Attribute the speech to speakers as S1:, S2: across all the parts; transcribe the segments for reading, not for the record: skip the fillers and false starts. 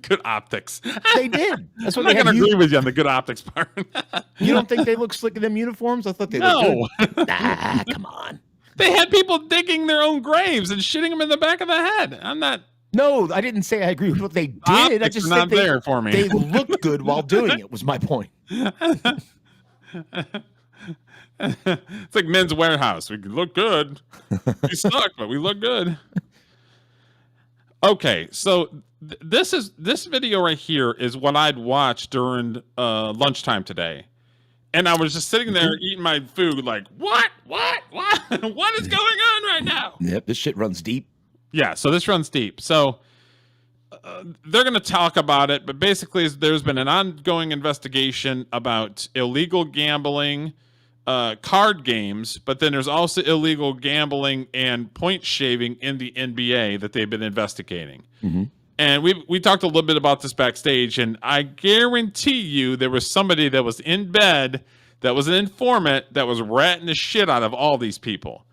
S1: Good optics.
S2: They did. That's what
S1: I'm not
S2: they
S1: going
S2: had.
S1: to agree with you on the good optics part.
S2: You don't think they look slick in them uniforms? I thought they looked good. Nah, come on.
S1: They had people digging their own graves and shitting them in the back of the head. I'm not.
S2: No, I didn't say I agree with what they did.
S1: Optics
S2: I just
S1: are
S2: said
S1: not there for me.
S2: They looked good while doing it, was my point.
S1: It's like Men's Warehouse. We look good. We suck, but we look good. Okay, so this video right here is what I'd watched during lunchtime today, and I was just sitting there eating my food, like what is going on right now?
S2: Yep, this shit runs deep.
S1: Yeah, so this runs deep. So they're going to talk about it, but basically, there's been an ongoing investigation about illegal gambling. Card games, but then there's also illegal gambling and point shaving in the NBA that they've been investigating.
S2: Mm-hmm.
S1: And we talked a little bit about this backstage, and I guarantee you there was somebody that was in bed that was an informant that was ratting the shit out of all these people.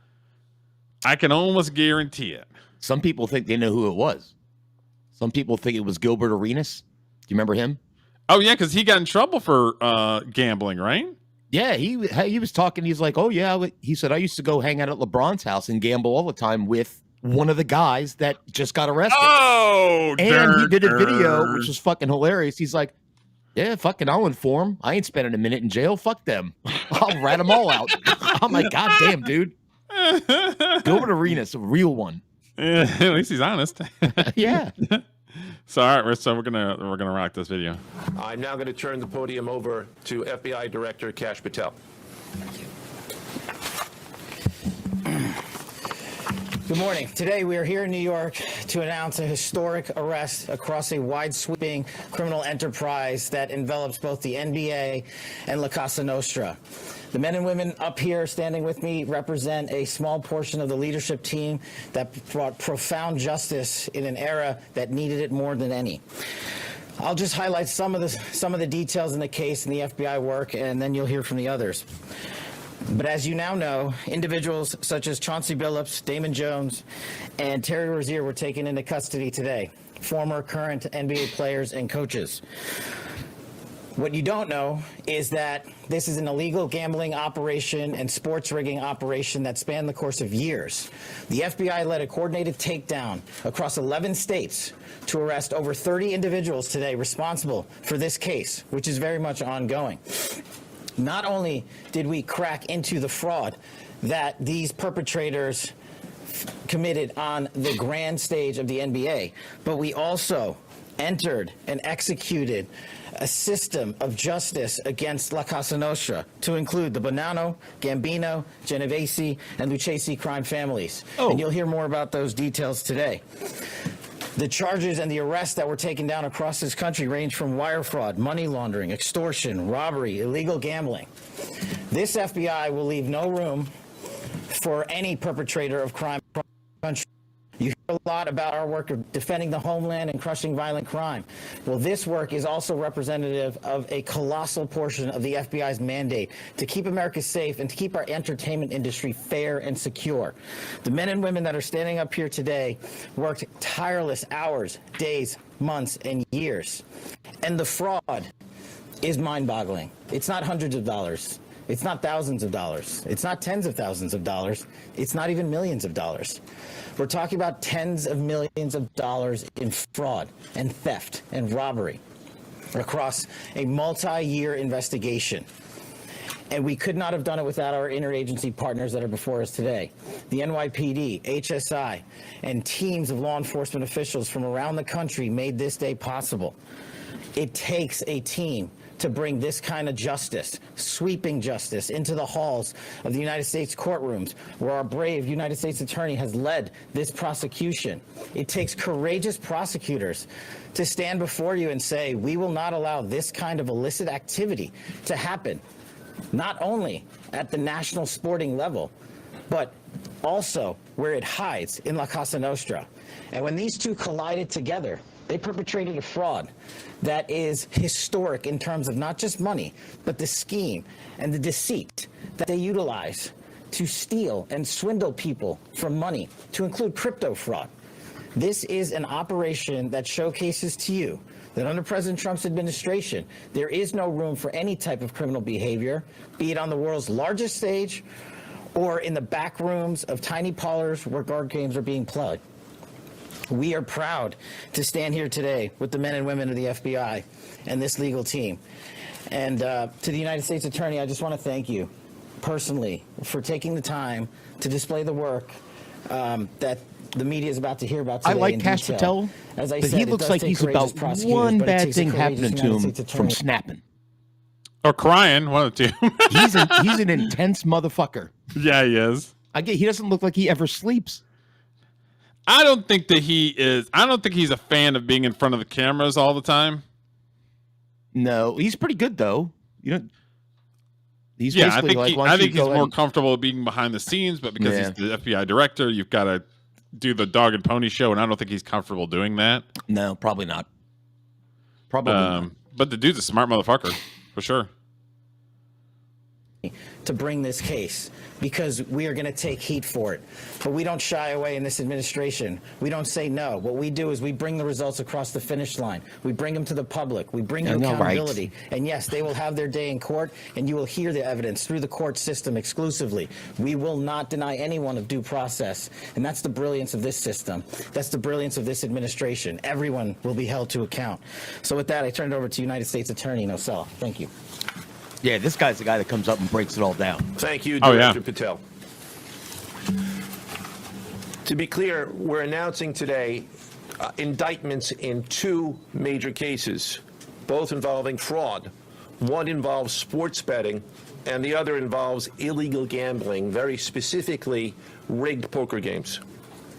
S1: I can almost guarantee it.
S2: Some people think they know who it was. Some people think it was Gilbert Arenas. Do you remember him?
S1: Oh, yeah, because he got in trouble for gambling, right?
S2: Yeah, he was talking. He's like, oh, yeah. He said, I used to go hang out at LeBron's house and gamble all the time with one of the guys that just got arrested.
S1: Oh,
S2: and he did a video, which was fucking hilarious. He's like, yeah, fucking, I'll inform. I ain't spending a minute in jail. Fuck them. I'll rat them all out. I'm like, God damn, dude. Gilbert Arenas, a real one.
S1: Yeah, at least he's honest.
S2: Yeah.
S1: So all right, we're gonna rock this video.
S3: I'm now going to turn the podium over to FBI Director Kash Patel.
S4: Thank you. Good morning. Today we are here in New York to announce a historic arrest across a wide-sweeping criminal enterprise that envelops both the NBA and La Cosa Nostra. The men and women up here standing with me represent a small portion of the leadership team that brought profound justice in an era that needed it more than any. I'll just highlight some of the details in the case and the FBI work, and then you'll hear from the others. But as you now know, individuals such as Chauncey Billups, Damon Jones, and Terry Rozier were taken into custody today, former, current NBA players and coaches. What you don't know is that this is an illegal gambling operation and sports rigging operation that spanned the course of years. The FBI led a coordinated takedown across 11 states to arrest over 30 individuals today responsible for this case, which is very much ongoing. Not only did we crack into the fraud that these perpetrators committed on the grand stage of the NBA, but we also entered and executed a system of justice against La Cosa Nostra to include the Bonanno, Gambino, Genovese, and Lucchesi crime families. Oh. And you'll hear more about those details today. The charges and the arrests that were taken down across this country range from wire fraud, money laundering, extortion, robbery, illegal gambling. This FBI will leave no room for any perpetrator of crime in the country. You hear a lot about our work of defending the homeland and crushing violent crime. Well, this work is also representative of a colossal portion of the FBI's mandate to keep America safe and to keep our entertainment industry fair and secure. The men and women that are standing up here today worked tireless hours, days, months, and years. And the fraud is mind-boggling. It's not hundreds of dollars. It's not thousands of dollars. It's not tens of thousands of dollars. It's not even millions of dollars. We're talking about tens of millions of dollars in fraud and theft and robbery across a multi-year investigation. And we could not have done it without our interagency partners that are before us today. The NYPD, HSI, and teams of law enforcement officials from around the country made this day possible. It takes a team to bring this kind of justice, sweeping justice, into the halls of the United States courtrooms, where our brave United States attorney has led this prosecution. It takes courageous prosecutors to stand before you and say, we will not allow this kind of illicit activity to happen, not only at the national sporting level, but also where it hides in La Cosa Nostra. And when these two collided together, they perpetrated a fraud that is historic in terms of not just money, but the scheme and the deceit that they utilize to steal and swindle people from money, to include crypto fraud. This is an operation that showcases to you that under President Trump's administration, there is no room for any type of criminal behavior, be it on the world's largest stage or in the back rooms of tiny parlors where guard games are being played. We are proud to stand here today with the men and women of the FBI and this legal team. And to the United States Attorney, I just want to thank you personally for taking the time to display the work that the media is about to hear about today.
S2: I like
S4: in
S2: Cash
S4: detail.
S2: Patel,
S4: As I
S2: but
S4: said,
S2: he
S4: it
S2: looks
S4: does
S2: like
S4: take
S2: he's
S4: courageous
S2: about
S4: prosecutors,
S2: one
S4: but it
S2: bad
S4: takes a
S2: thing
S4: courageous
S2: happening to
S4: United
S2: him
S4: States
S2: from
S4: Attorney.
S2: snapping.
S1: Or crying, one of the two.
S2: He's an intense motherfucker.
S1: Yeah, he is.
S2: He doesn't look like he ever sleeps.
S1: I don't think that he is. I don't think he's a fan of being in front of the cameras all the time.
S2: No, he's pretty good though. He's
S1: Yeah, I
S2: basically
S1: think,
S2: like, why don't
S1: I think
S2: you
S1: he's
S2: go
S1: more
S2: and-
S1: comfortable being behind the scenes, but because
S2: Yeah.
S1: he's the FBI director, you've got to do the dog and pony show, and I don't think he's comfortable doing that.
S2: No, probably not. Probably not.
S1: But the dude's a smart motherfucker, for sure.
S4: To bring this case because we are going to take heat for it. But we don't shy away in this administration. We don't say no. What we do is we bring the results across the finish line. We bring them to the public. We bring you accountability. And yes, they will have their day in court, and you will hear the evidence through the court system exclusively. We will not deny anyone of due process. And that's the brilliance of this system. That's the brilliance of this administration. Everyone will be held to account. So with that, I turn it over to United States Attorney Nosella. Thank you.
S2: Yeah, this guy's the guy that comes up and breaks it all down.
S3: Thank you,
S1: Oh,
S3: Director
S1: yeah.
S3: Patel. To be clear, we're announcing today indictments in two major cases, both involving fraud. One involves sports betting, and the other involves illegal gambling, very specifically rigged poker games.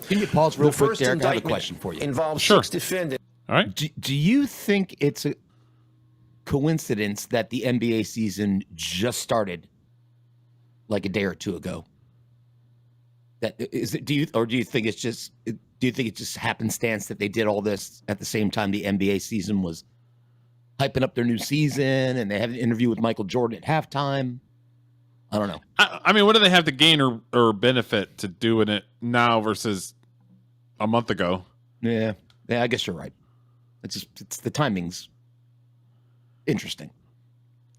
S2: Can you pause real
S3: The
S2: quick,
S3: first
S2: Derek? I have a
S3: indictment
S2: question for you.
S3: involves
S1: Sure.
S3: 6 defendants.
S1: All right.
S2: Do you think it's a coincidence that the NBA season just started like a day or two ago? That is it, do you think it's just happenstance that they did all this at the same time the NBA season was hyping up their new season and they had an interview with Michael Jordan at halftime? I don't know.
S1: I mean, what do they have to gain or benefit to doing it now versus a month ago?
S2: Yeah, I guess you're right. It's the timing's interesting.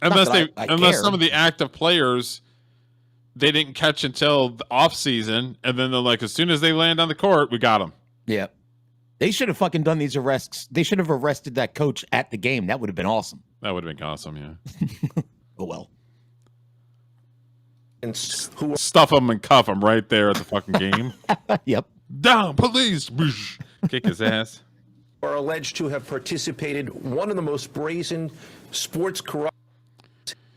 S1: Unless
S2: I care.
S1: some of the active players they didn't catch until the off season, and then they're like, as soon as they land on the court, we got them.
S2: Yeah, they should have fucking done these arrests. They should have arrested that coach at the game. That would have been awesome.
S1: That would have been awesome, yeah.
S2: Oh well.
S3: Who
S1: Stuff them and cuff them right there at the fucking game.
S2: Yep.
S1: Down, police! Whoosh. Kick his ass.
S3: are alleged to have participated one of the most brazen sports corruption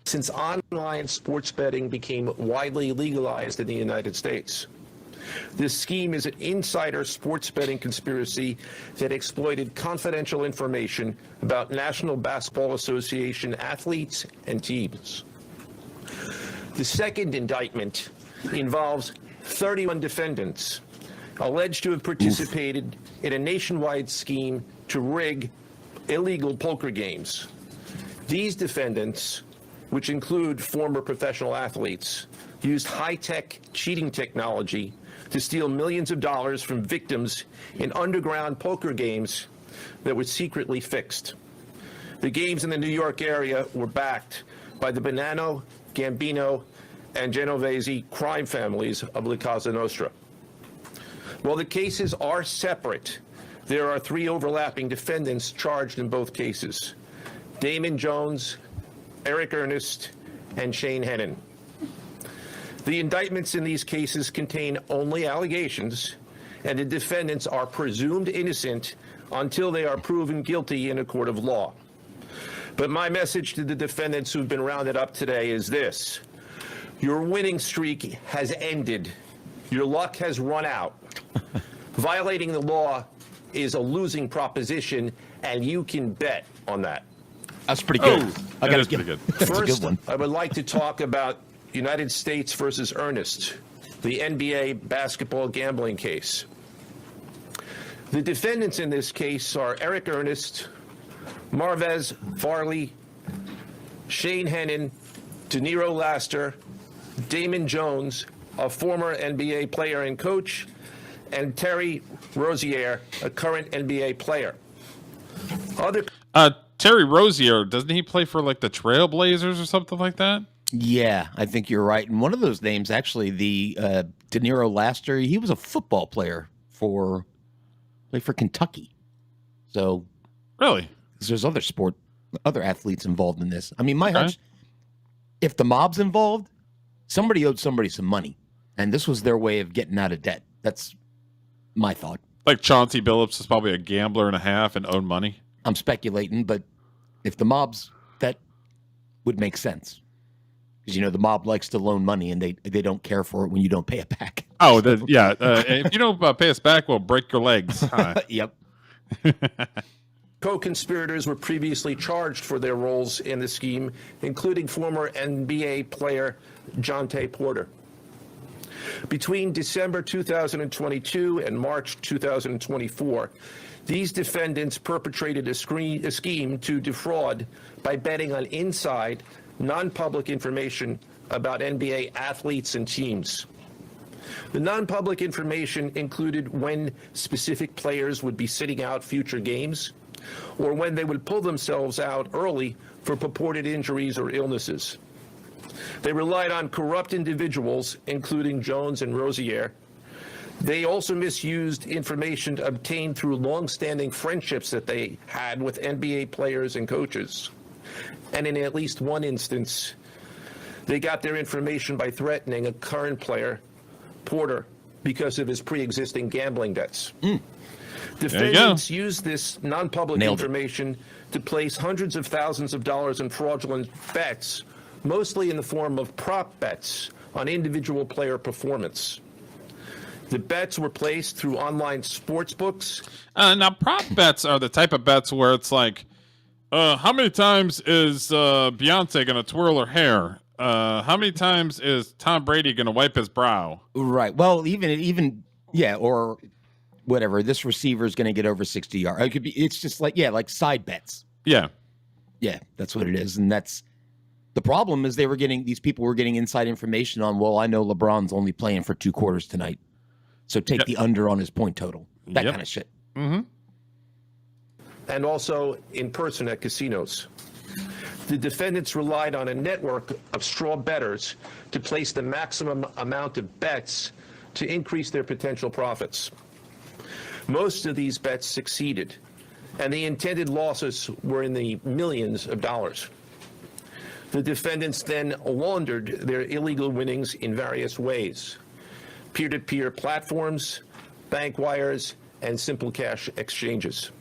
S3: since online sports betting became widely legalized in the United States. This scheme is an insider sports betting conspiracy that exploited confidential information about National Basketball Association athletes and teams. The second indictment involves 31 defendants alleged to have participated in a nationwide scheme to rig illegal poker games. These defendants, which include former professional athletes, used high-tech cheating technology to steal millions of dollars from victims in underground poker games that were secretly fixed. The games in the New York area were backed by the Bonanno, Gambino, and Genovese crime families of La Cosa Nostra. While the cases are separate, there are 3 overlapping defendants charged in both cases: Damon Jones, Eric Ernest, and Shane Hennon. The indictments in these cases contain only allegations, and the defendants are presumed innocent until they are proven guilty in a court of law. But my message to the defendants who've been rounded up today is this: your winning streak has ended. Your luck has run out. Violating the law is a losing proposition, and you can bet on that.
S2: That's pretty good. I
S1: that
S2: gotta
S1: is pretty
S2: give-
S1: good.
S2: That's a
S3: First,
S2: good one.
S3: I would like to talk about United States versus Ernest, the NBA basketball gambling case. The defendants in this case are Eric Ernest, Marvez Farley, Shane Hennon, DeNiro Laster, Damon Jones, a former NBA player and coach, and Terry Rozier, a current NBA player. Other
S1: Terry Rozier, doesn't he play for like the Trailblazers or something like that?
S2: Yeah, I think you're right. And one of those names, actually, the De Niro Laster, he was a football player for Kentucky. So
S1: Really?
S2: there's other athletes involved in this. I mean, my hunch, if the mob's involved, somebody owed somebody some money, and this was their way of getting out of debt. That's my thought.
S1: Like Chauncey Billups is probably a gambler and a half and owed money.
S2: I'm speculating, but if the mob's, that would make sense. Because, the mob likes to loan money, and they don't care for it when you don't pay it back.
S1: Oh, yeah. If you don't pay us back, we'll break your legs.
S2: Yep.
S3: co-conspirators were previously charged for their roles in the scheme, including former NBA player Jontay Porter. Between December 2022 and March 2024, these defendants perpetrated a scheme to defraud by betting on inside, non-public information about NBA athletes and teams. The non-public information included when specific players would be sitting out future games, or when they would pull themselves out early for purported injuries or illnesses. They relied on corrupt individuals, including Jones and Rozier. They also misused information obtained through long-standing friendships that they had with NBA players and coaches. And in at least one instance, they got their information by threatening a current player, Porter, because of his pre-existing gambling debts. Defendants used this non-public information to place hundreds of thousands of dollars in fraudulent bets, mostly in the form of prop bets on individual player performance. The bets were placed through online sports books.
S1: Now, prop bets are the type of bets where it's like, how many times is Beyonce going to twirl her hair? How many times is Tom Brady going to wipe his brow?
S2: Right. Well, even yeah, or whatever. This receiver is going to get over 60 yards. It could be. It's just like side bets.
S1: Yeah.
S2: Yeah, that's what it is, and that's the problem. Is these people were getting inside information on. Well, I know LeBron's only playing for 2 quarters tonight, so take the under on his point total. That kind of shit.
S1: Mm-hmm.
S3: And also in person at casinos. The defendants relied on a network of straw bettors to place the maximum amount of bets to increase their potential profits. Most of these bets succeeded, and the intended losses were in the millions of dollars. The defendants then laundered their illegal winnings in various ways: peer-to-peer platforms, bank wires, and simple cash exchanges.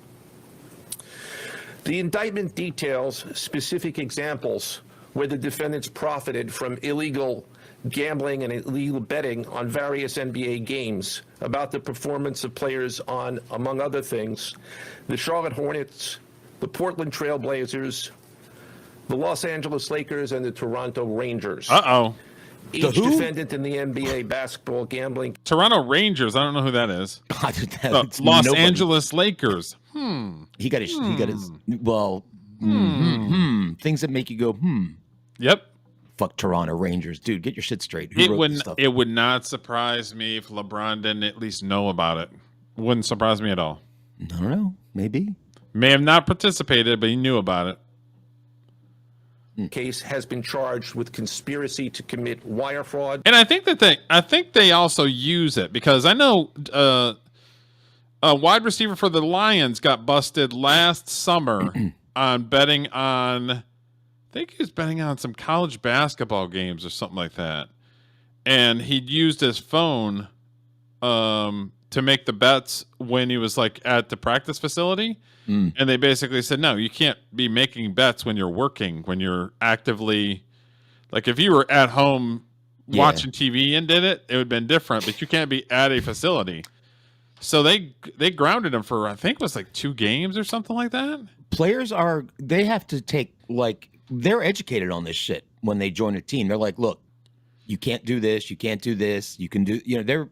S3: The indictment details specific examples where the defendants profited from illegal gambling and illegal betting on various NBA games about the performance of players on, among other things, the Charlotte Hornets, the Portland Trail Blazers, the Los Angeles Lakers, and the Toronto Rangers.
S1: Uh-oh.
S3: Each defendant in the NBA basketball gambling.
S1: Toronto Rangers. I don't know who that is. Los Angeles Lakers.
S2: He got his. Well, things that make you go,
S1: Yep.
S2: Fuck Toronto Rangers, dude. Get your shit straight.
S1: It would not surprise me if LeBron didn't at least know about it. Wouldn't surprise me at all.
S2: I don't know. Maybe.
S1: May have not participated, but he knew about it.
S3: Case has been charged with conspiracy to commit wire fraud.
S1: And I think they also use it because I know a wide receiver for the Lions got busted last summer on betting on, I think he was betting on some college basketball games or something like that. And he'd used his phone to make the bets when he was like at the practice facility. And they basically said, no, you can't be making bets when you're working, when you're actively, like if you were at home watching TV and did it, it would have been different, but you can't be at a facility. So they grounded him for, I think it was like 2 games or something like that.
S2: Players they have to take, they're educated on this shit when they join a team. They're like, look, you can't do this. You can't do this. You can do,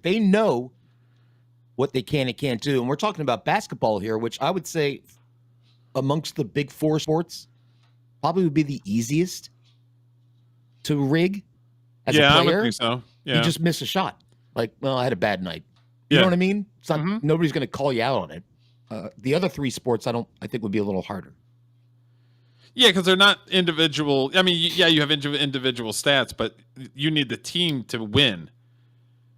S2: they know what they can and can't do. And we're talking about basketball here, which I would say amongst the big 4 sports probably would be the easiest to rig as a player.
S1: I would think so. Yeah.
S2: You just miss a shot. Like, well, I had a bad night. You know what I mean? It's not, nobody's going to call you out on it. The other three sports, I think would be a little harder.
S1: Yeah, because they're not individual. I mean, yeah, you have individual stats, but you need the team to win.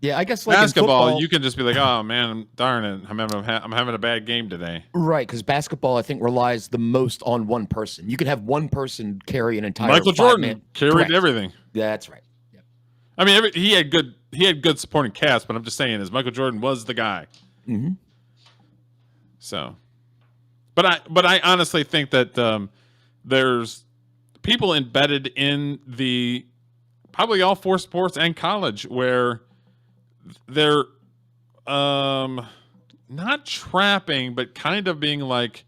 S2: Yeah, I guess like
S1: basketball,
S2: in football,
S1: you can just be like, "Oh man, darn it, I'm having a bad game today."
S2: Right? Because basketball, I think, relies the most on one person. You can have one person carry an entire.
S1: Michael Jordan carried everything.
S2: Yeah, that's right. Yep.
S1: I mean, he had good supporting cast, but I'm just saying, is Michael Jordan was the guy.
S2: Mm-hmm.
S1: So, but I honestly think that there's people embedded in the probably all four sports and college where they're not trapping, but kind of being like,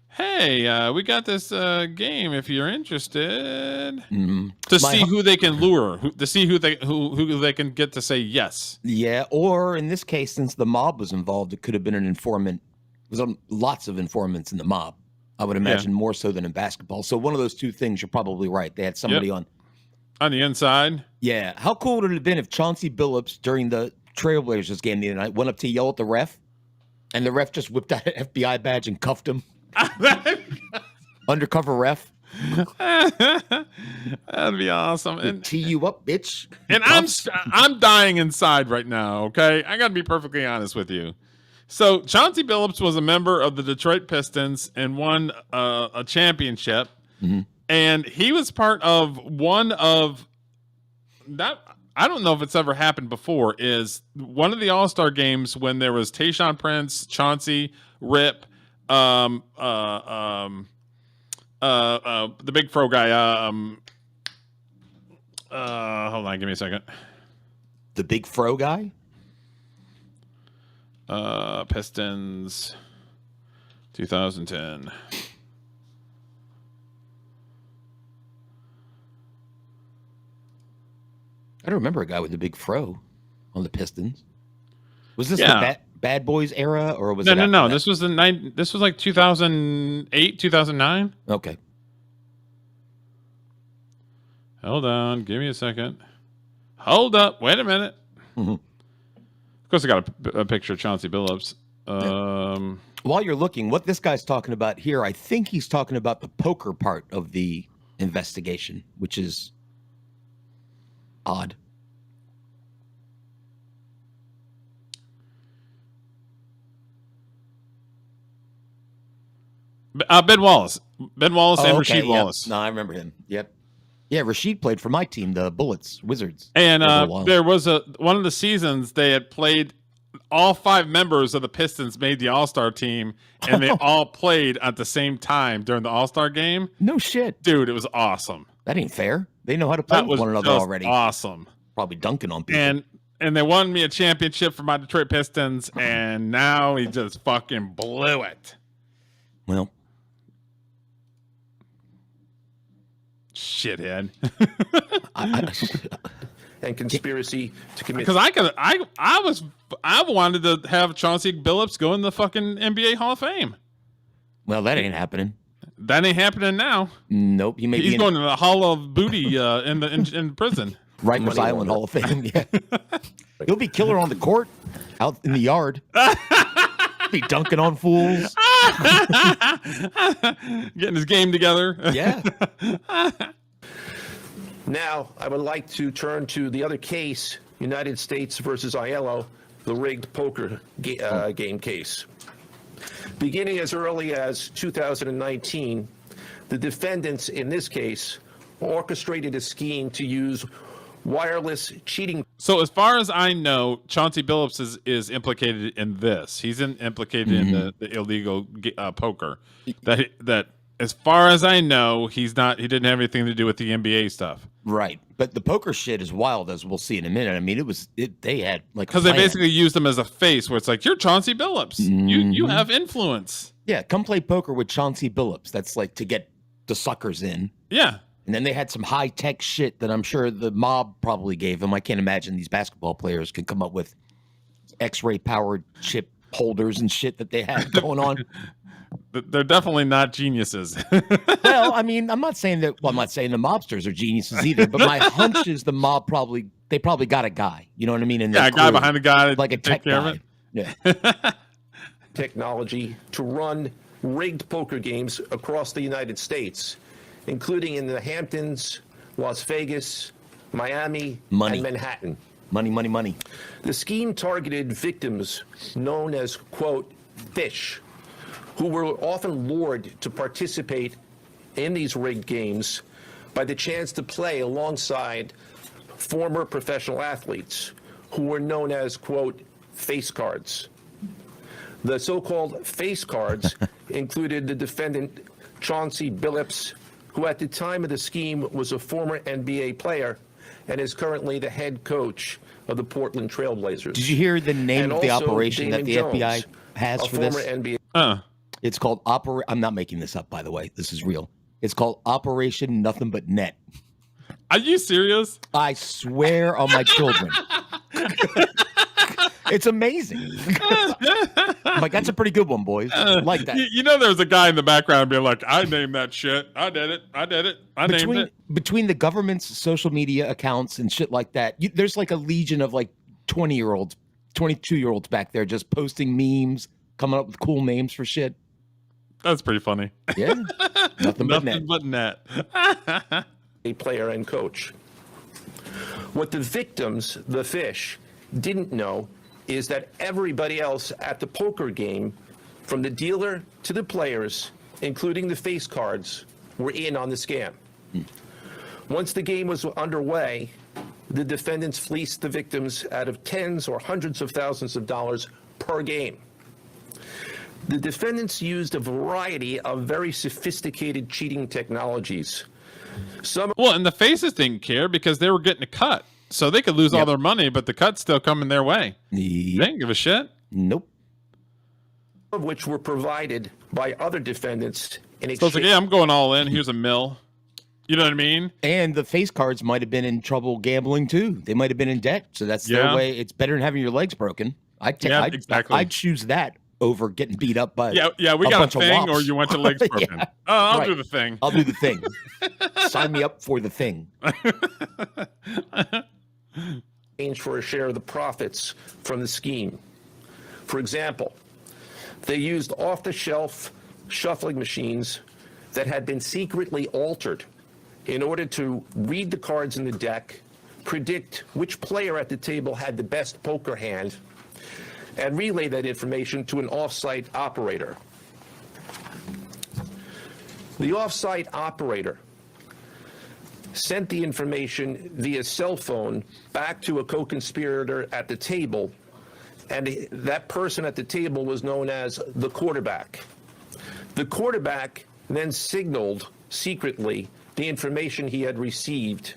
S1: hey, we got this game if you're interested, to see who they can lure, to see who they can get to say yes.
S2: Yeah, or in this case, since the mob was involved, it could have been an informant. There's lots of informants in the mob, I would imagine, more so than in basketball. So one of those two things, you're probably right. They had somebody on
S1: the inside.
S2: Yeah. How cool would it have been if Chauncey Billups during the Trailblazers game the other night went up to yell at the ref, and the ref just whipped out an FBI badge and cuffed him? Undercover ref.
S1: That'd be awesome. And
S2: tee you up, bitch.
S1: And I'm dying inside right now. Okay, I got to be perfectly honest with you. So Chauncey Billups was a member of the Detroit Pistons and won a championship, and he was part of one of that. I don't know if it's ever happened before. Is one of the All-Star games when there was Tayshaun Prince, Chauncey, Rip, the big fro guy. Hold on, give me a second.
S2: The big fro guy.
S1: Pistons 2010.
S2: I don't remember a guy with a big fro on the Pistons. Was this the Bad Boys era, or was it?
S1: No. This was This was like 2008, 2009.
S2: Okay.
S1: Hold on, give me a second. Hold up, wait a minute. Of course, I got a picture of Chauncey Billups.
S2: While you're looking, what this guy's talking about here, I think he's talking about the poker part of the investigation, which is odd.
S1: Ben Wallace. And Rasheed Wallace.
S2: No, I remember him. Yep. Yeah, Rasheed played for my team, the Bullets, Wizards.
S1: And there was one of the seasons they had played, all 5 members of the Pistons made the All-Star team, and they all played at the same time during the All-Star game.
S2: No shit.
S1: Dude, it was awesome.
S2: That ain't fair. They know how to play with one another already.
S1: Awesome.
S2: Probably dunking on people.
S1: And they won me a championship for my Detroit Pistons, and now he just fucking blew it.
S2: Well.
S1: Shithead.
S3: And conspiracy to commit.
S1: Because I wanted to have Chauncey Billups go in the fucking NBA Hall of Fame.
S2: Well, that ain't happening.
S1: That ain't happening now.
S2: Nope.
S1: He's going to the Hall of Booty in prison.
S2: Rikers Island Hall of Fame. Yeah. He'll be killer on the court, out in the yard. Be dunking on fools.
S1: Getting his game together.
S2: Yeah.
S3: Now, I would like to turn to the other case, United States versus Aiello, the rigged poker game case. Beginning as early as 2019, the defendants in this case orchestrated a scheme to use wireless cheating.
S1: So as far as I know, Chauncey Billups is implicated in this. He's implicated in the illegal poker. That as far as I know, he didn't have anything to do with the NBA stuff.
S2: Right. But the poker shit is wild, as we'll see in a minute. I mean, they had like,
S1: because they basically used him as a face where it's like, you're Chauncey Billups. You have influence.
S2: Yeah. Come play poker with Chauncey Billups. That's like to get the suckers in.
S1: Yeah.
S2: And then they had some high-tech shit that I'm sure the mob probably gave them. I can't imagine these basketball players could come up with X-ray powered chip holders and shit that they had going on.
S1: They're definitely not geniuses.
S2: Well, I mean, I'm not saying the mobsters are geniuses either, but my hunch is the mob probably got a guy. You know what I mean?
S1: A guy behind a guy,
S2: like a tech guy. Yeah.
S3: Technology to run rigged poker games across the United States, including in the Hamptons, Las Vegas, Miami,
S2: Money.
S3: and Manhattan.
S2: Money, money, money.
S3: The scheme targeted victims known as, quote, fish, who were often lured to participate in these rigged games by the chance to play alongside former professional athletes who were known as, quote, face cards. The so-called face cards included the defendant Chauncey Billups, who at the time of the scheme was a former NBA player and is currently the head coach of the Portland Trail Blazers.
S2: Did you hear the name
S3: And
S2: of the
S3: also
S2: operation that
S3: Damon
S2: the FBI
S3: Jones,
S2: has
S3: a
S2: for this?
S3: former NBA.
S2: It's called I'm not making this up, by the way. This is real. It's called Operation Nothing But Net.
S1: Are you serious?
S2: I swear on my children. It's amazing. I'm like, that's a pretty good one, boys. Like that.
S1: You know, there's a guy in the background being like, I named that shit. I did it. I named it.
S2: Between the government's social media accounts and shit like that, there's like a legion of like 20-year-olds, 22-year-olds back there just posting memes, coming up with cool names for shit.
S1: That's pretty funny.
S2: Yeah. Nothing
S1: but net.
S3: A player and coach. What the victims, the fish, didn't know is that everybody else at the poker game, from the dealer to the players, including the face cards, were in on the scam. Once the game was underway, the defendants fleeced the victims out of tens or hundreds of thousands of dollars per game. The defendants used a variety of very sophisticated cheating technologies.
S1: Well, and the faces didn't care because they were getting a cut. So they could lose all their money, but the cut's still coming their way. They didn't give a shit.
S2: Nope.
S3: Of which were provided by other defendants in exchange.
S1: So it's like, yeah, I'm going all in. Here's a mill. You know what I mean?
S2: And the face cards might have been in trouble gambling too. They might have been in debt. So that's their way. It's better than having your legs broken.
S1: Exactly.
S2: I'd choose that over getting beat up by
S1: we got a thing, or you want your legs broken.
S2: Yeah.
S1: I'll do the thing.
S2: I'll do the thing. Sign me up for the thing.
S3: For a share of the profits from the scheme. For example, they used off-the-shelf shuffling machines that had been secretly altered in order to read the cards in the deck, predict which player at the table had the best poker hand, and relay that information to an off-site operator. The off-site operator sent the information via cell phone back to a co-conspirator at the table, and that person at the table was known as the quarterback. The quarterback then signaled secretly the information he had received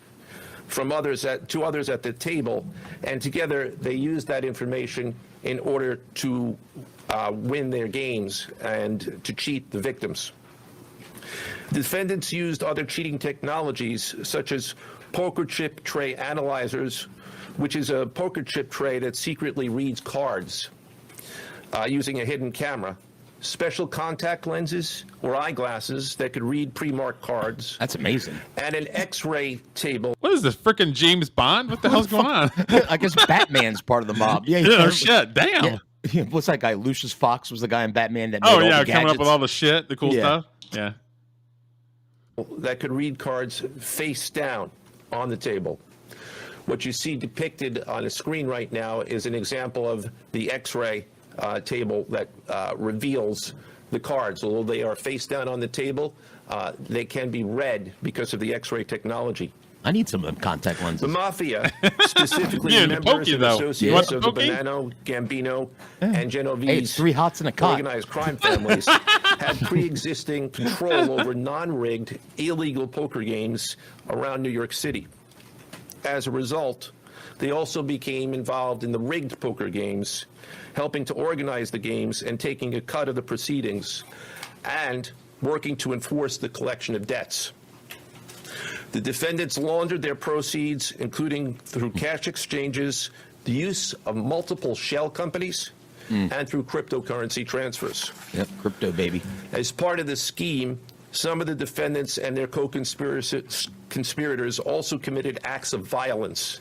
S3: from others to others at the table, and together they used that information in order to win their games and to cheat the victims. Defendants used other cheating technologies such as poker chip tray analyzers, which is a poker chip tray that secretly reads cards using a hidden camera, special contact lenses or eyeglasses that could read pre-marked cards.
S2: That's amazing.
S3: And an X-ray table.
S1: What is this, freaking James Bond? What the hell's going on?
S2: I guess Batman's part of the mob.
S1: Shit, damn.
S2: Yeah. What's that guy? Lucius Fox was the guy in Batman that made all the gadgets.
S1: Coming up with all the shit, the cool stuff. Yeah.
S3: That could read cards face down on the table. What you see depicted on a screen right now is an example of the X-ray table that reveals the cards. Although they are face down on the table, they can be read because of the X-ray technology.
S2: I need some contact lenses.
S3: The mafia, specifically members and associates of the Bonanno, Gambino, and Genovese
S2: it's 3 hots in a cot.
S3: organized crime families had pre-existing control over non-rigged, illegal poker games around New York City. As a result, they also became involved in the rigged poker games, helping to organize the games and taking a cut of the proceedings, and working to enforce the collection of debts. The defendants laundered their proceeds, including through cash exchanges, the use of multiple shell companies, and through cryptocurrency transfers.
S2: Yep, crypto, baby.
S3: As part of the scheme, some of the defendants and their co-conspirators also committed acts of violence,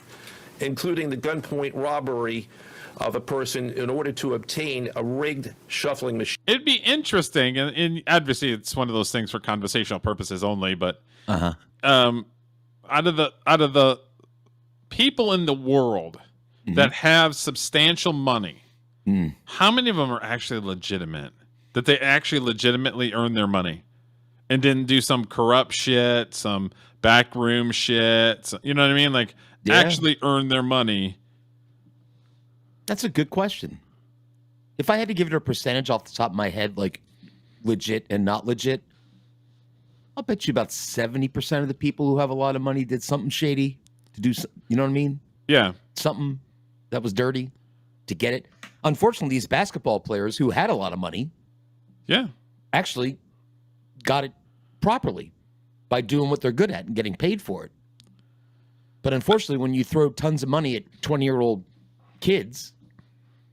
S3: including the gunpoint robbery of a person in order to obtain a rigged shuffling machine.
S1: It'd be interesting, and obviously it's one of those things for conversational purposes only. But out of the people in the world that have substantial money, how many of them are actually legitimate? That they actually legitimately earn their money and didn't do some corrupt shit, some backroom shit. You know what I mean? Like actually earn their money.
S2: That's a good question. If I had to give it a percentage off the top of my head, like legit and not legit, I'll bet you about 70% of the people who have a lot of money did something shady to do. You know what I mean?
S1: Yeah.
S2: Something that was dirty to get it. Unfortunately, these basketball players who had a lot of money, actually got it properly by doing what they're good at and getting paid for it. But unfortunately, when you throw tons of money at 20-year-old kids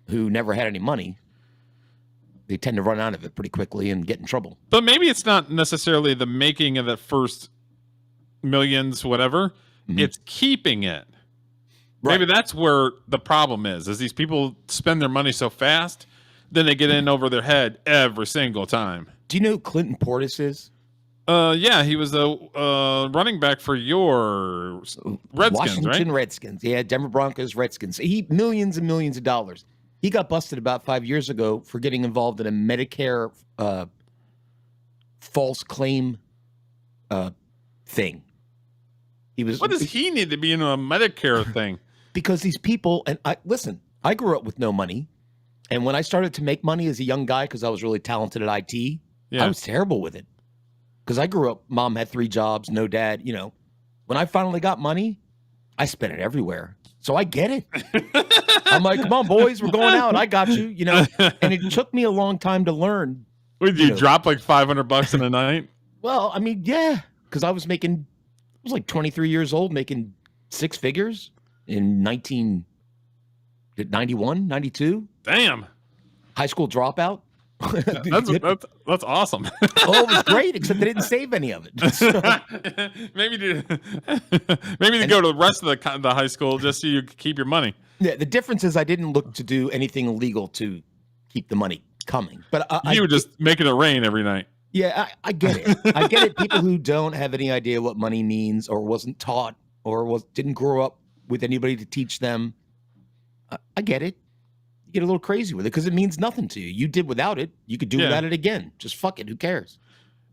S2: who never had any money, they tend to run out of it pretty quickly and get in trouble.
S1: But maybe it's not necessarily the making of the first millions, whatever. It's keeping it. Right. Maybe that's where the problem is these people spend their money so fast, then they get in over their head every single time.
S2: Do you know who Clinton Portis is?
S1: Yeah, he was a running back for your Redskins,
S2: Washington
S1: right?
S2: Redskins. Yeah, Denver Broncos, Redskins. He millions and millions of dollars. He got busted about 5 years ago for getting involved in a Medicare false claim thing.
S1: What does he need to be in a Medicare thing?
S2: Because these people, and I grew up with no money. And when I started to make money as a young guy, because I was really talented at IT, I was terrible with it. Because I grew up, mom had 3 jobs, no dad. You know, when I finally got money, I spent it everywhere. So I get it. I'm like, come on, boys, we're going out. I got you. You know, and it took me a long time to learn.
S1: Would you drop like $500 in a night?
S2: Well, I mean, yeah, because I was like 23 years old, making 6 figures in 1991, 92.
S1: Damn.
S2: High school dropout.
S1: That's awesome.
S2: Oh, it was great, except they didn't save any of it.
S1: maybe to go to the rest of the high school just so you keep your money.
S2: Yeah, the difference is I didn't look to do anything illegal to keep the money coming. But
S1: you were just making it rain every night.
S2: Yeah, I get it. I get it. People who don't have any idea what money means or wasn't taught or didn't grow up with anybody to teach them. I get it. You get a little crazy with it because it means nothing to you. You did without it. You could do without it again. Just fuck it. Who cares?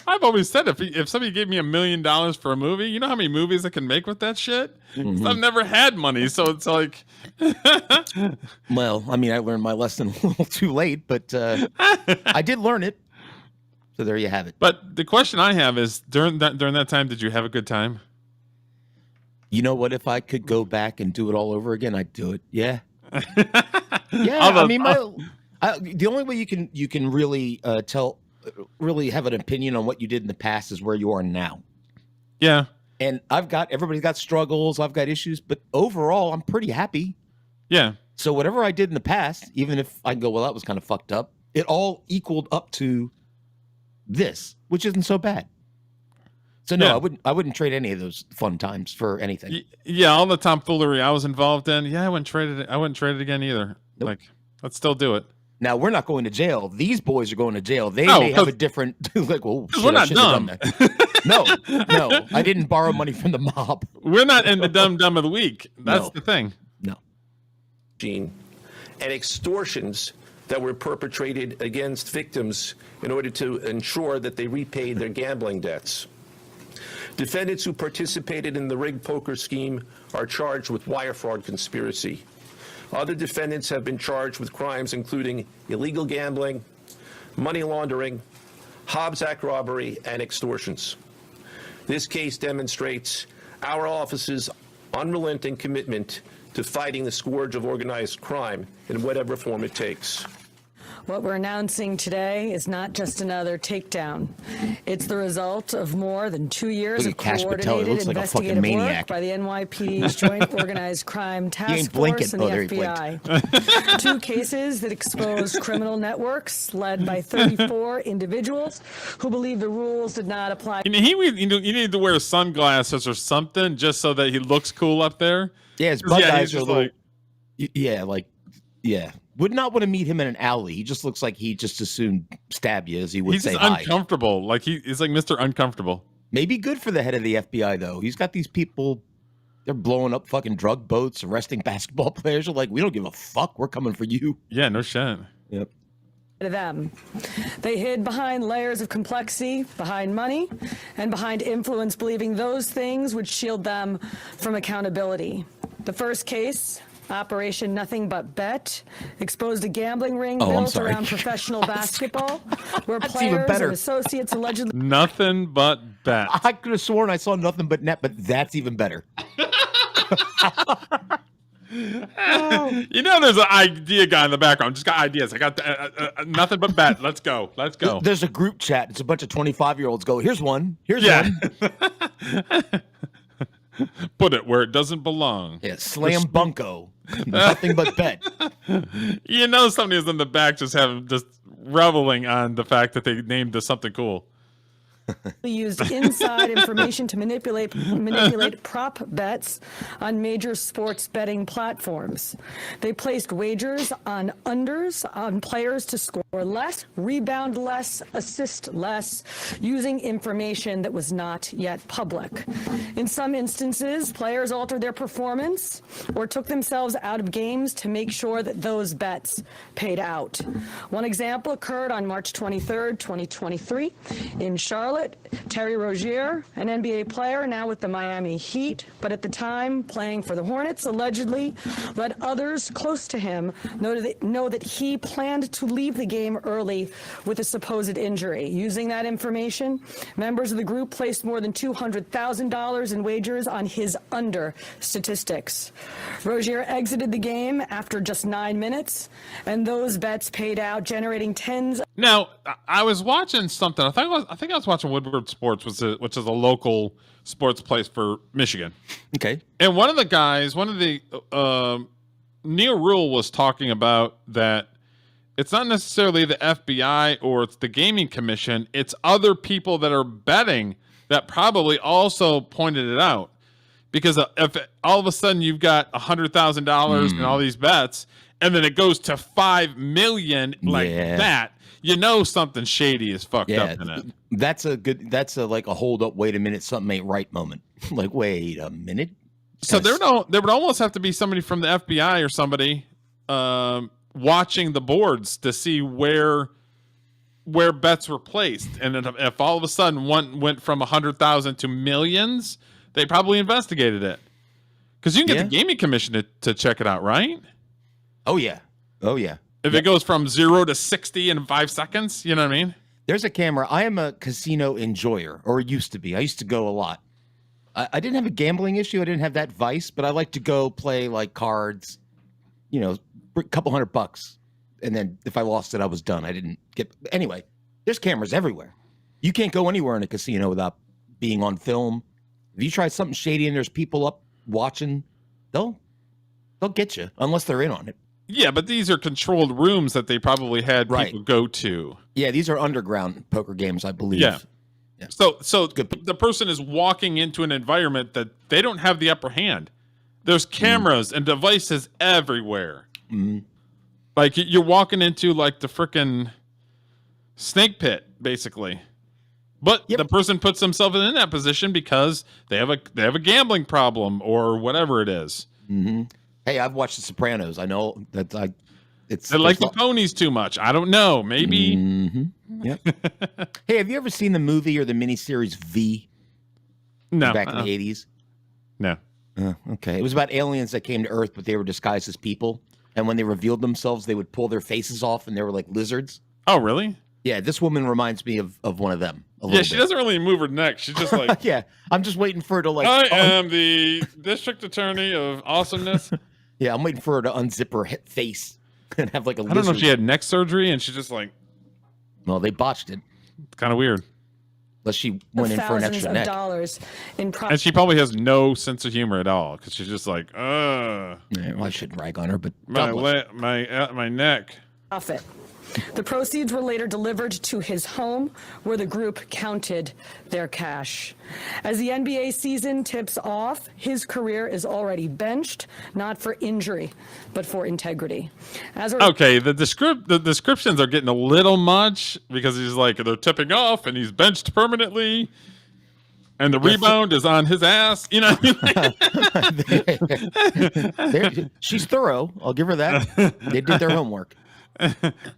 S1: I've always said if somebody gave me $1 million for a movie, you know how many movies I can make with that shit? I've never had money, so it's like.
S2: Well, I mean, I learned my lesson a little too late, but I did learn it. So there you have it.
S1: But the question I have is, during that time, did you have a good time?
S2: You know what? If I could go back and do it all over again, I'd do it. Yeah. Yeah. I mean, the only way you can really really have an opinion on what you did in the past is where you are now.
S1: Yeah.
S2: And everybody's got struggles. I've got issues, but overall, I'm pretty happy.
S1: Yeah.
S2: So whatever I did in the past, even if I go, well, that was kind of fucked up, it all equaled up to this, which isn't so bad. So no, I wouldn't trade any of those fun times for anything.
S1: Yeah, all the tomfoolery I was involved in. Yeah, I wouldn't trade it again either. Nope. Like, let's still do it.
S2: Now we're not going to jail. These boys are going to jail. They may have a different like. Well, shit,
S1: we're not dumb.
S2: No, I didn't borrow money from the mob.
S1: We're not in the dumb of the week. That's the thing.
S2: No.
S3: And extortions that were perpetrated against victims in order to ensure that they repaid their gambling debts. Defendants who participated in the rigged poker scheme are charged with wire fraud conspiracy. Other defendants have been charged with crimes including illegal gambling, money laundering, Hobbs Act robbery, and extortions. This case demonstrates our office's unrelenting commitment to fighting the scourge of organized crime in whatever form it takes.
S5: What we're announcing today is not just another takedown. It's the result of more than 2 years of coordinated investigative work by the NYPD's Joint Organized Crime Task Force and the FBI. 2 cases that exposed criminal networks led by 34 individuals who believe the rules did not apply.
S1: You need to wear sunglasses or something just so that he looks cool up there.
S2: Yeah, his bug eyes are like Yeah. Would not want to meet him in an alley. He just looks like he just as soon stab you as he would say hi.
S1: He's uncomfortable. Like he's like Mr. Uncomfortable.
S2: Maybe good for the head of the FBI, though. He's got these people, they're blowing up fucking drug boats, arresting basketball players. They're like, we don't give a fuck. We're coming for you.
S1: Yeah, no shit.
S2: Yep.
S5: To them. They hid behind layers of complexity, behind money, and behind influence, believing those things would shield them from accountability. The first case, Operation Nothing But Bet, exposed a gambling ring built around professional basketball, where players and associates allegedly...
S1: Nothing but bet.
S2: I could have sworn I saw nothing but net, but that's even better.
S1: You know, there's an idea guy in the background. Just got ideas. I got nothing but bet. Let's go. Let's go.
S2: There's a group chat. It's a bunch of 25-year-olds go, here's one. Here's one.
S1: Put it where it doesn't belong.
S2: Yeah, slam bunko. Nothing but bet.
S1: You know somebody is in the back just reveling on the fact that they named this something cool.
S5: Used inside information to manipulate prop bets on major sports betting platforms. They placed wagers on unders on players to score less, rebound less, assist less, using information that was not yet public. In some instances, players altered their performance or took themselves out of games to make sure that those bets paid out. One example occurred on March 23rd, 2023 in Charlotte. Terry Rozier, an NBA player now with the Miami Heat, but at the time playing for the Hornets, allegedly let others close to him know that he planned to leave the game early with a supposed injury. Using that information, members of the group placed more than $200,000 in wagers on his under statistics. Rozier exited the game after just 9 minutes, and those bets paid out, generating tens.
S1: Now, I was watching something. I think I was watching Woodward Sports, which is a local sports place for Michigan.
S2: Okay.
S1: And one of the Neil Rule was talking about that it's not necessarily the FBI or it's the Gaming Commission. It's other people that are betting that probably also pointed it out. Because if all of a sudden you've got $100,000 in all these bets, and then it goes to $5 million that, you know something shady is fucked up in it.
S2: That's like a hold up, wait a minute, something ain't right moment. Like, wait a minute.
S1: So there would almost have to be somebody from the FBI or somebody watching the boards to see where bets were placed. And if all of a sudden one went from 100,000 to millions, they probably investigated it. Because you can get the Gaming Commission to check it out, right?
S2: Oh, yeah. Oh, yeah.
S1: If it goes from 0 to 60 in 5 seconds, you know what I mean?
S2: There's a camera. I am a casino enjoyer, or used to be. I used to go a lot. I didn't have a gambling issue. I didn't have that vice, but I like to go play like cards, you know, a couple $100. And then if I lost it, I was done. I didn't get... Anyway, there's cameras everywhere. You can't go anywhere in a casino without being on film. If you try something shady and there's people up watching, they'll get you, unless they're in on it.
S1: Yeah, but these are controlled rooms that they probably had people go to.
S2: Yeah, these are underground poker games, I believe.
S1: Yeah. So the person is walking into an environment that they don't have the upper hand. There's cameras and devices everywhere.
S2: Mm-hmm.
S1: Like you're walking into like the frickin' snake pit, basically. But the person puts themselves in that position because they have a gambling problem or whatever it is.
S2: Mm-hmm. Hey, I've watched The Sopranos. I know that they
S1: like the ponies too much. I don't know. Maybe.
S2: Mm-hmm. Yep. Hey, have you ever seen the movie or the miniseries V?
S1: No.
S2: Back in the 80s?
S1: No.
S2: Okay. It was about aliens that came to Earth, but they were disguised as people. And when they revealed themselves, they would pull their faces off, and they were like lizards.
S1: Oh, really?
S2: Yeah, this woman reminds me of one of them.
S1: She doesn't really move her neck. She's just like...
S2: Yeah, I'm just waiting for her to like...
S1: I am the district attorney of awesomeness.
S2: Yeah, I'm waiting for her to unzip her face and have like a lizard.
S1: I don't know if she had neck surgery and she just like...
S2: Well, they botched it.
S1: It's kind of weird.
S2: Unless she went in for an extra neck.
S1: And she probably has no sense of humor at all because she's just like,
S2: Yeah, well, I shouldn't rag on her, but
S1: my neck.
S5: Profit. The proceeds were later delivered to his home, where the group counted their cash. As the NBA season tips off, his career is already benched, not for injury, but for integrity.
S1: Okay, the descriptions are getting a little much, because he's like, they're tipping off and he's benched permanently. And the rebound is on his ass. You know what I mean?
S2: She's thorough. I'll give her that. They did their homework.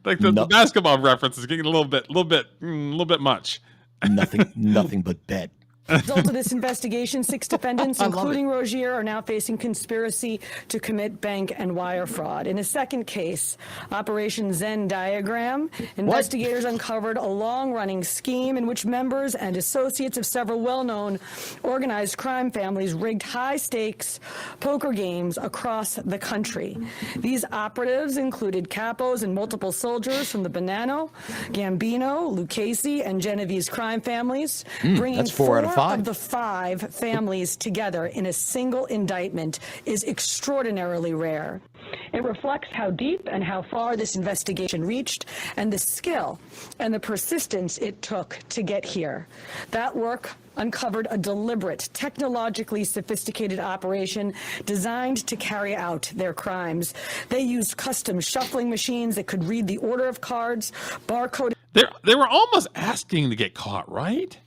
S1: Like the basketball reference is getting a little bit much.
S2: Nothing but bet.
S5: As a result of this investigation, 6 defendants, including Rozier, are now facing conspiracy to commit bank and wire fraud. In a second case, Operation Zen Diagram, investigators uncovered a long-running scheme in which members and associates of several well-known organized crime families rigged high-stakes poker games across the country. These operatives included capos and multiple soldiers from the Bonanno, Gambino, Lucchese, and Genovese crime families, bringing
S2: that's 4 out of 5.
S5: Of the 5 families together in a single indictment is extraordinarily rare. It reflects how deep and how far this investigation reached, and the skill and the persistence it took to get here. That work uncovered a deliberate, technologically sophisticated operation designed to carry out their crimes. They used custom shuffling machines that could read the order of cards, barcode.
S1: They were almost asking to get caught, right?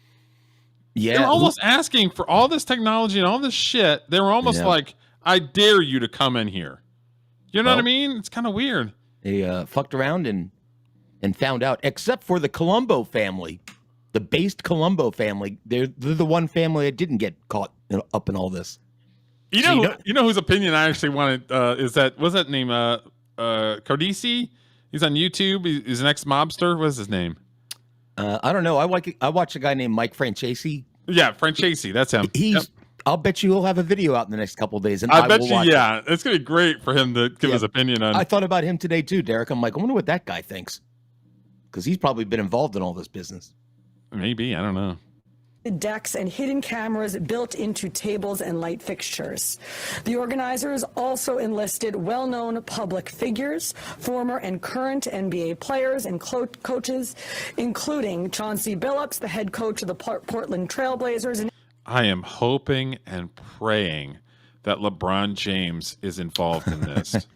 S2: Yeah,
S1: they're almost asking for all this technology and all this shit. They were almost like, I dare you to come in here. You know what I mean? It's kind of weird.
S2: They fucked around and found out, except for the Colombo family, the based Colombo family. They're the one family that didn't get caught up in all this.
S1: You know whose opinion I actually wanted is that, what's that name? Cardisi? He's on YouTube. He's an ex-mobster. What's his name?
S2: I don't know. I watch a guy named Mike Francesi.
S1: Yeah, Francesi. That's him.
S2: I'll bet you he'll have a video out in the next couple of days, and
S1: I bet you. Yeah, it's gonna be great for him to give his opinion on.
S2: I thought about him today too, Derek. I'm like, I wonder what that guy thinks, because he's probably been involved in all this business.
S1: Maybe, I don't know.
S5: Decks and hidden cameras built into tables and light fixtures. The organizers also enlisted well-known public figures, former and current NBA players and coaches, including Chauncey Billups, the head coach of the Portland Trailblazers. And
S1: I am hoping and praying that LeBron James is involved in this.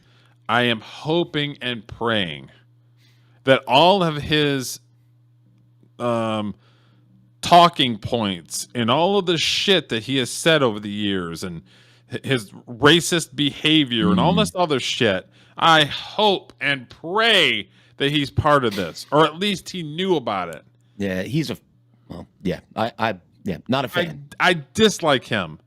S1: I am hoping and praying that all of his talking points and all of the shit that he has said over the years and his racist behavior and all this other shit, I hope and pray that he's part of this, or at least he knew about it.
S2: Yeah, not a fan.
S1: I dislike him.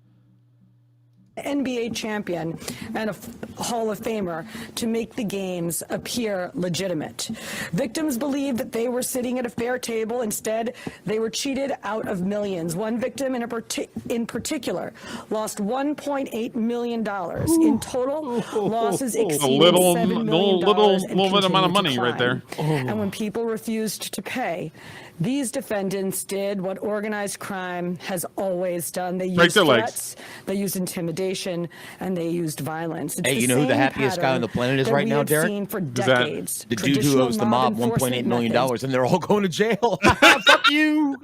S5: NBA champion and a Hall of Famer to make the games appear legitimate. Victims believed that they were sitting at a fair table. Instead, they were cheated out of millions. One victim in particular lost $1.8 million. In total, losses exceeded $7 million.
S1: Little bit amount of money right there.
S5: And when people refused to pay, these defendants did what organized crime has always done. They used threats, they used intimidation, and they used violence.
S2: Hey, you know who the happiest guy on the planet is right now, Derek?
S5: Seen for decades.
S2: The dude who owes the mob $1.8 million, and they're all going to jail. Fuck you.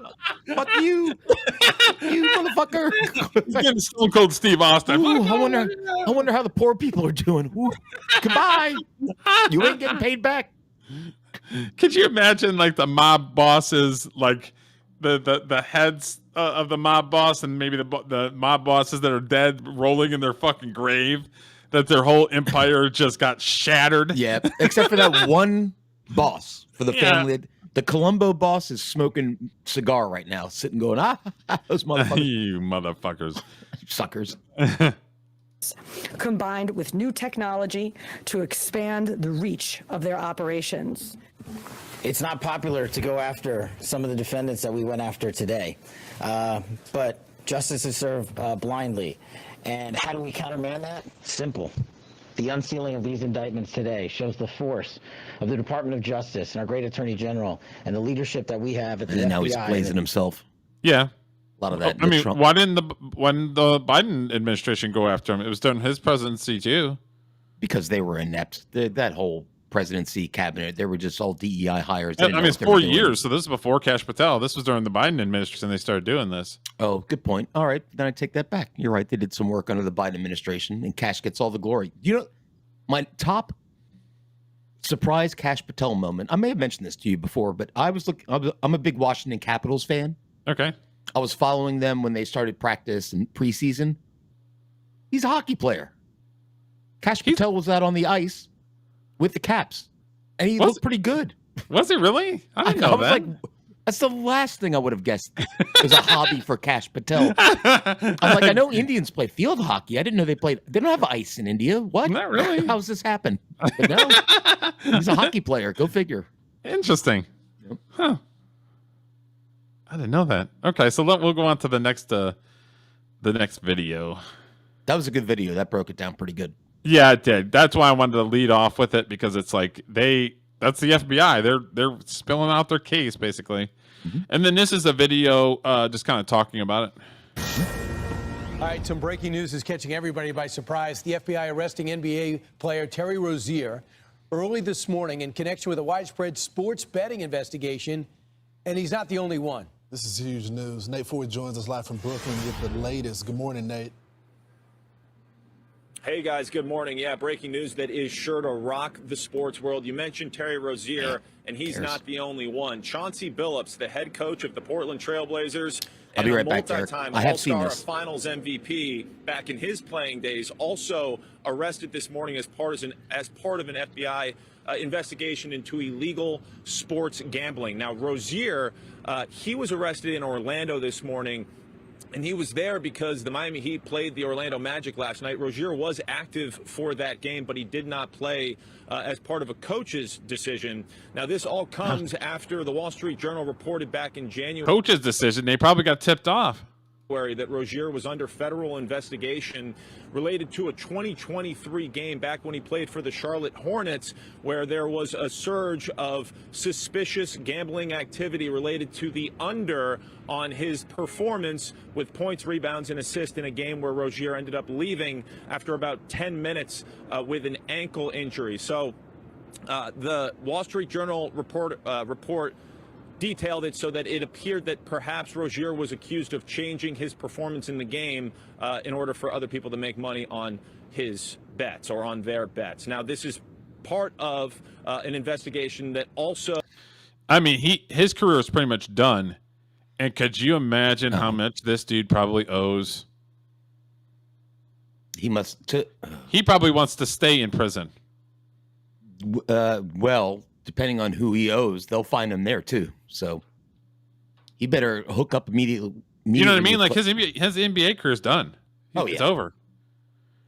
S2: Fuck you. You motherfucker.
S1: He's getting Stone Cold Steve Austin.
S2: Ooh, I wonder how the poor people are doing. Ooh, goodbye. You ain't getting paid back.
S1: Could you imagine, like, the mob bosses, like the heads of the mob boss, and maybe the mob bosses that are dead, rolling in their fucking grave, that their whole empire just got shattered?
S2: Yeah, except for that one boss for the family. The Colombo boss is smoking cigar right now, sitting going, those motherfuckers.
S1: You motherfuckers.
S2: Suckers.
S5: Combined with new technology to expand the reach of their operations.
S4: It's not popular to go after some of the defendants that we went after today, but justice is served blindly. And how do we countermand that? Simple. The unsealing of these indictments today shows the force of the Department of Justice and our great Attorney General and the leadership that we have at the FBI.
S2: Now he's blazing himself.
S1: Yeah.
S2: A lot of that.
S1: I mean, why didn't the Biden administration go after him? It was during his presidency too.
S2: Because they were inept. That whole presidency cabinet. They were just all DEI hires.
S1: I mean, it's 4 years, so this is before Kash Patel. This was during the Biden administration they started doing this.
S2: Oh, good point. All right, then I take that back. You're right. They did some work under the Biden administration, and Kash gets all the glory. You know, my top surprise Kash Patel moment. I may have mentioned this to you before, but I'm a big Washington Capitals fan.
S1: Okay.
S2: I was following them when they started practice and preseason. He's a hockey player. Kash Patel was out on the ice with the Caps, and he looked pretty good.
S1: Was he really? I didn't know that.
S2: Like, that's the last thing I would have guessed was a hobby for Kash Patel. I'm like, I know Indians play field hockey. I didn't know they don't have ice in India. What?
S1: Not really.
S2: How's this happen? But no, he's a hockey player. Go figure.
S1: Interesting. Yep. Huh. I didn't know that. Okay, so we'll go on to the next video.
S2: That was a good video. That broke it down pretty good.
S1: Yeah, it did. That's why I wanted to lead off with it, because it's like that's the FBI. They're spilling out their case, basically. Mm-hmm. And then this is a video just kind of talking about it.
S6: All right, some breaking news is catching everybody by surprise. The FBI arresting NBA player Terry Rozier early this morning in connection with a widespread sports betting investigation, and he's not the only one.
S7: This is huge news. Nate Ford joins us live from Brooklyn with the latest. Good morning, Nate.
S8: Hey guys, good morning. Yeah, breaking news that is sure to rock the sports world. You mentioned Terry Rozier, and he's not the only one. Chauncey Billups, the head coach of the Portland Trailblazers,
S2: I'll be right back, Derek.
S8: multi-time
S2: I have seen
S8: All-Star
S2: this.
S8: Finals MVP back in his playing days, also arrested this morning as part of an FBI investigation into illegal sports gambling. Now, Rozier, he was arrested in Orlando this morning, and he was there because the Miami Heat played the Orlando Magic last night. Rozier was active for that game, but he did not play as part of a coach's decision. Now, this all comes after the Wall Street Journal reported back in January.
S1: Coach's decision? They probably got tipped off.
S8: That Rozier was under federal investigation related to a 2023 game back when he played for the Charlotte Hornets, where there was a surge of suspicious gambling activity related to the under on his performance with points, rebounds, and assists in a game where Rozier ended up leaving after about 10 minutes with an ankle injury. So the Wall Street Journal report detailed it so that it appeared that perhaps Rozier was accused of changing his performance in the game in order for other people to make money on his bets or on their bets. Now, this is part of an investigation that also...
S1: I mean, his career is pretty much done. And could you imagine how much this dude probably owes?
S2: He
S1: He probably wants to stay in prison.
S2: Well, depending on who he owes, they'll find him there too. So he better hook up immediately.
S1: You know what I mean? Like his NBA career is done. It's over.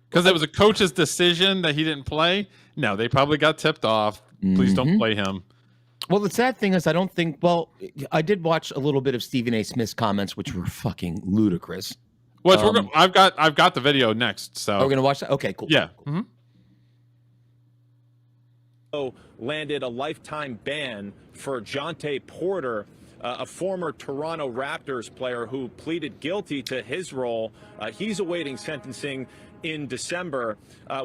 S1: Because it was a coach's decision that he didn't play. No, they probably got tipped off. Please don't play him.
S2: Well, the sad thing is, I don't think. Well, I did watch a little bit of Stephen A. Smith's comments, which were fucking ludicrous.
S1: Well, I've got the video next. So
S2: we're gonna watch that. Okay, cool.
S1: Yeah.
S2: Cool.
S8: Landed a lifetime ban for Jonte Porter, a former Toronto Raptors player who pleaded guilty to his role. He's awaiting sentencing in December.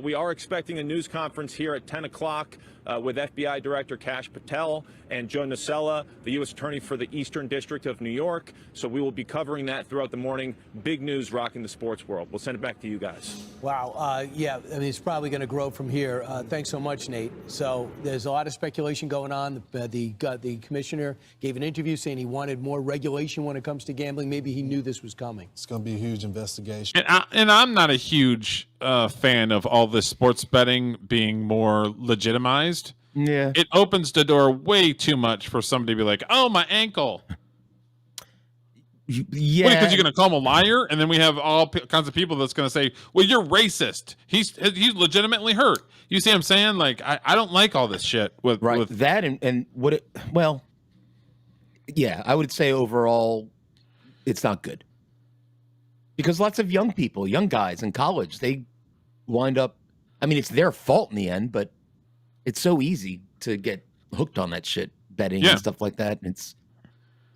S8: We are expecting a news conference here at 10 o'clock with FBI Director Kash Patel and Joe Nocella, the U.S. Attorney for the Eastern District of New York. So we will be covering that throughout the morning. Big news rocking the sports world. We'll send it back to you guys.
S6: Wow. Yeah, I mean, it's probably going to grow from here. Thanks so much, Nate. So there's a lot of speculation going on. The commissioner gave an interview saying he wanted more regulation when it comes to gambling. Maybe he knew this was coming.
S7: It's going to be a huge investigation.
S1: And I'm not a huge fan of all this sports betting being more legitimized.
S2: Yeah.
S1: It opens the door way too much for somebody to be like, oh, my ankle.
S2: Yeah.
S1: Because you're going to call him a liar? And then we have all kinds of people that's going to say, well, you're racist. He's legitimately hurt. You see what I'm saying? Like, I don't like all this shit. With
S2: that and what it, well, yeah, I would say overall, it's not good. Because lots of young people, young guys in college, they wind up, I mean, it's their fault in the end, but it's so easy to get hooked on that shit, betting and stuff like that. It's,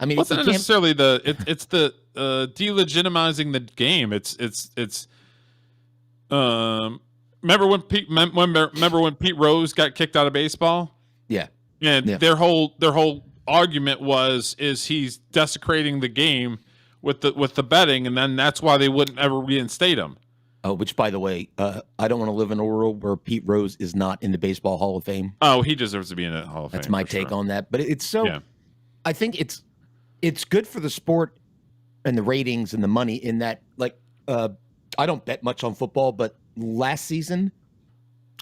S2: I mean,
S1: it's not necessarily it's the delegitimizing the game. It's Remember when Pete Rose got kicked out of baseball?
S2: Yeah.
S1: And their whole argument is he's desecrating the game with the betting, and then that's why they wouldn't ever reinstate him.
S2: Oh, which, by the way, I don't want to live in a world where Pete Rose is not in the Baseball Hall of Fame.
S1: Oh, he deserves to be in the Hall of Fame.
S2: That's my take on that. But it's so. Yeah. I think it's good for the sport and the ratings and the money in that. Like, I don't bet much on football, but last season,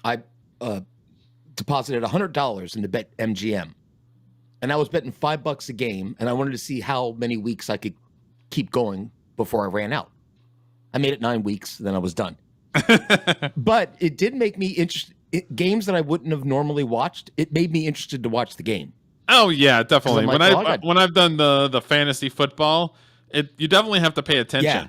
S2: I deposited $100 in the Bet MGM, and I was betting $5 a game, and I wanted to see how many weeks I could keep going before I ran out. I made it 9 weeks, then I was done. But it did make me interested. Games that I wouldn't have normally watched, it made me interested to watch the game.
S1: Oh yeah, definitely. Like, when I've done the fantasy football, you definitely have to pay attention.
S2: Yeah.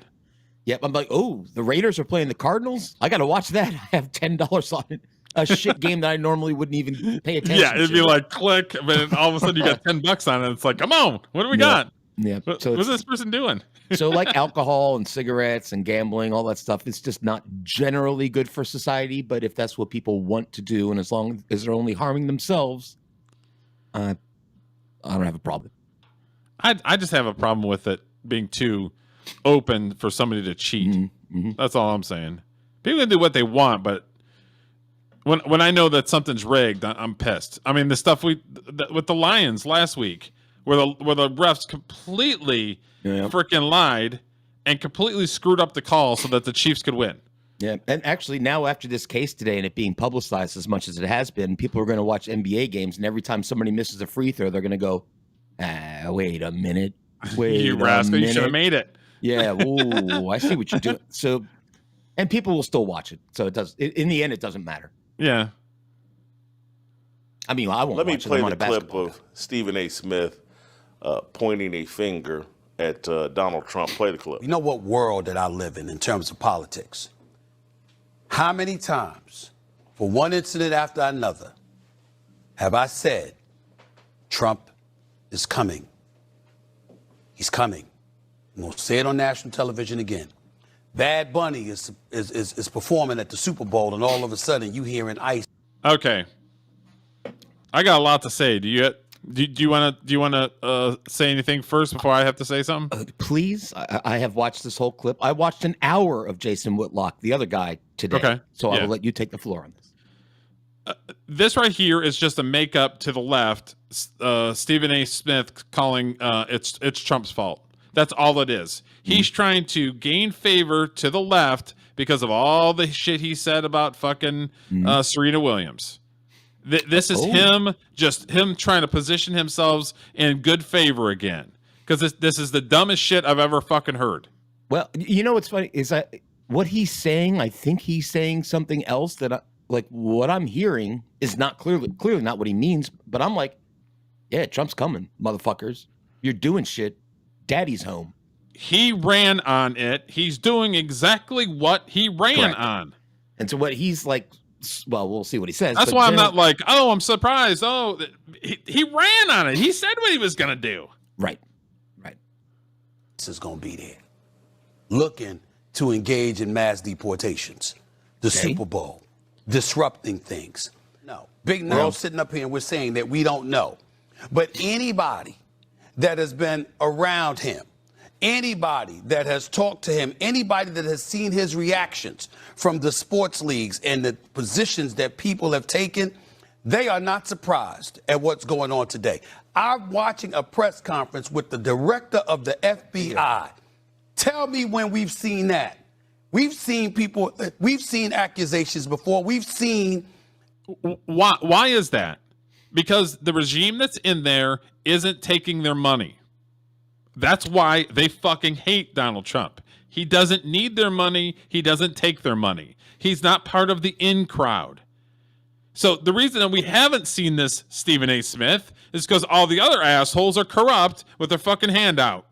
S2: Yep. I'm like, oh, the Raiders are playing the Cardinals. I got to watch that. I have $10 on it. A shit game that I normally wouldn't even pay attention to.
S1: Yeah, it'd be like click, but all of a sudden you got $10 on it. It's like, come on, what do we got?
S2: Yeah.
S1: So what's this person doing?
S2: So like alcohol and cigarettes and gambling, all that stuff, it's just not generally good for society. But if that's what people want to do, and as long as they're only harming themselves, I don't have a problem.
S1: I just have a problem with it being too open for somebody to cheat. Mm-hmm. That's all I'm saying. People can do what they want, but when I know that something's rigged, I'm pissed. I mean, the stuff with the Lions last week, where the refs completely freaking lied and completely screwed up the call so that the Chiefs could win.
S2: Yeah, and actually now after this case today and it being publicized as much as it has been, people are going to watch NBA games, and every time somebody misses a free throw, they're going to go, wait a minute.
S1: You rascal, you should have made it.
S2: Yeah, ooh, I see what you're doing. So, and people will still watch it. So it does. In the end, it doesn't matter.
S1: Yeah.
S2: I mean, I won't.
S9: Let me play the clip of Stephen A. Smith pointing a finger at Donald Trump. Play the clip.
S10: You know what world that I live in terms of politics? How many times, for one incident after another, have I said, Trump is coming? He's coming. I'm going to say it on national television again. Bad Bunny is performing at the Super Bowl, and all of a sudden you hearing ice.
S1: Okay. I got a lot to say. Do you want to say anything first before I have to say something?
S2: Please. I have watched this whole clip. I watched an hour of Jason Whitlock, the other guy, today. Okay. So I will let you take the floor on this.
S1: This right here is just a makeup to the left. Stephen A. Smith calling it's Trump's fault. That's all it is. He's trying to gain favor to the left because of all the shit he said about fucking Serena Williams. This is him trying to position himself in good favor again, because this is the dumbest shit I've ever fucking heard.
S2: Well, you know what's funny is that what he's saying, I think he's saying something else that what I'm hearing is not clearly not what he means, but I'm like, yeah, Trump's coming, motherfuckers. You're doing shit. Daddy's home.
S1: He ran on it. He's doing exactly what he ran on.
S2: And so what he's like, well, we'll see what he says.
S1: That's why I'm not like, oh, I'm surprised. Oh, he ran on it. He said what he was going to do.
S2: Right.
S10: This is going to be there. Looking to engage in mass deportations. The Super Bowl. Disrupting things. No. Big no sitting up here and we're saying that we don't know. But anybody that has been around him, anybody that has talked to him, anybody that has seen his reactions from the sports leagues and the positions that people have taken, they are not surprised at what's going on today. I'm watching a press conference with the director of the FBI. Yeah. Tell me when we've seen that. We've seen people, we've seen accusations before. We've seen.
S1: Why is that? Because the regime that's in there isn't taking their money. That's why they fucking hate Donald Trump. He doesn't need their money. He doesn't take their money. He's not part of the in crowd. So the reason that we haven't seen this Stephen A. Smith is because all the other assholes are corrupt with their fucking handout.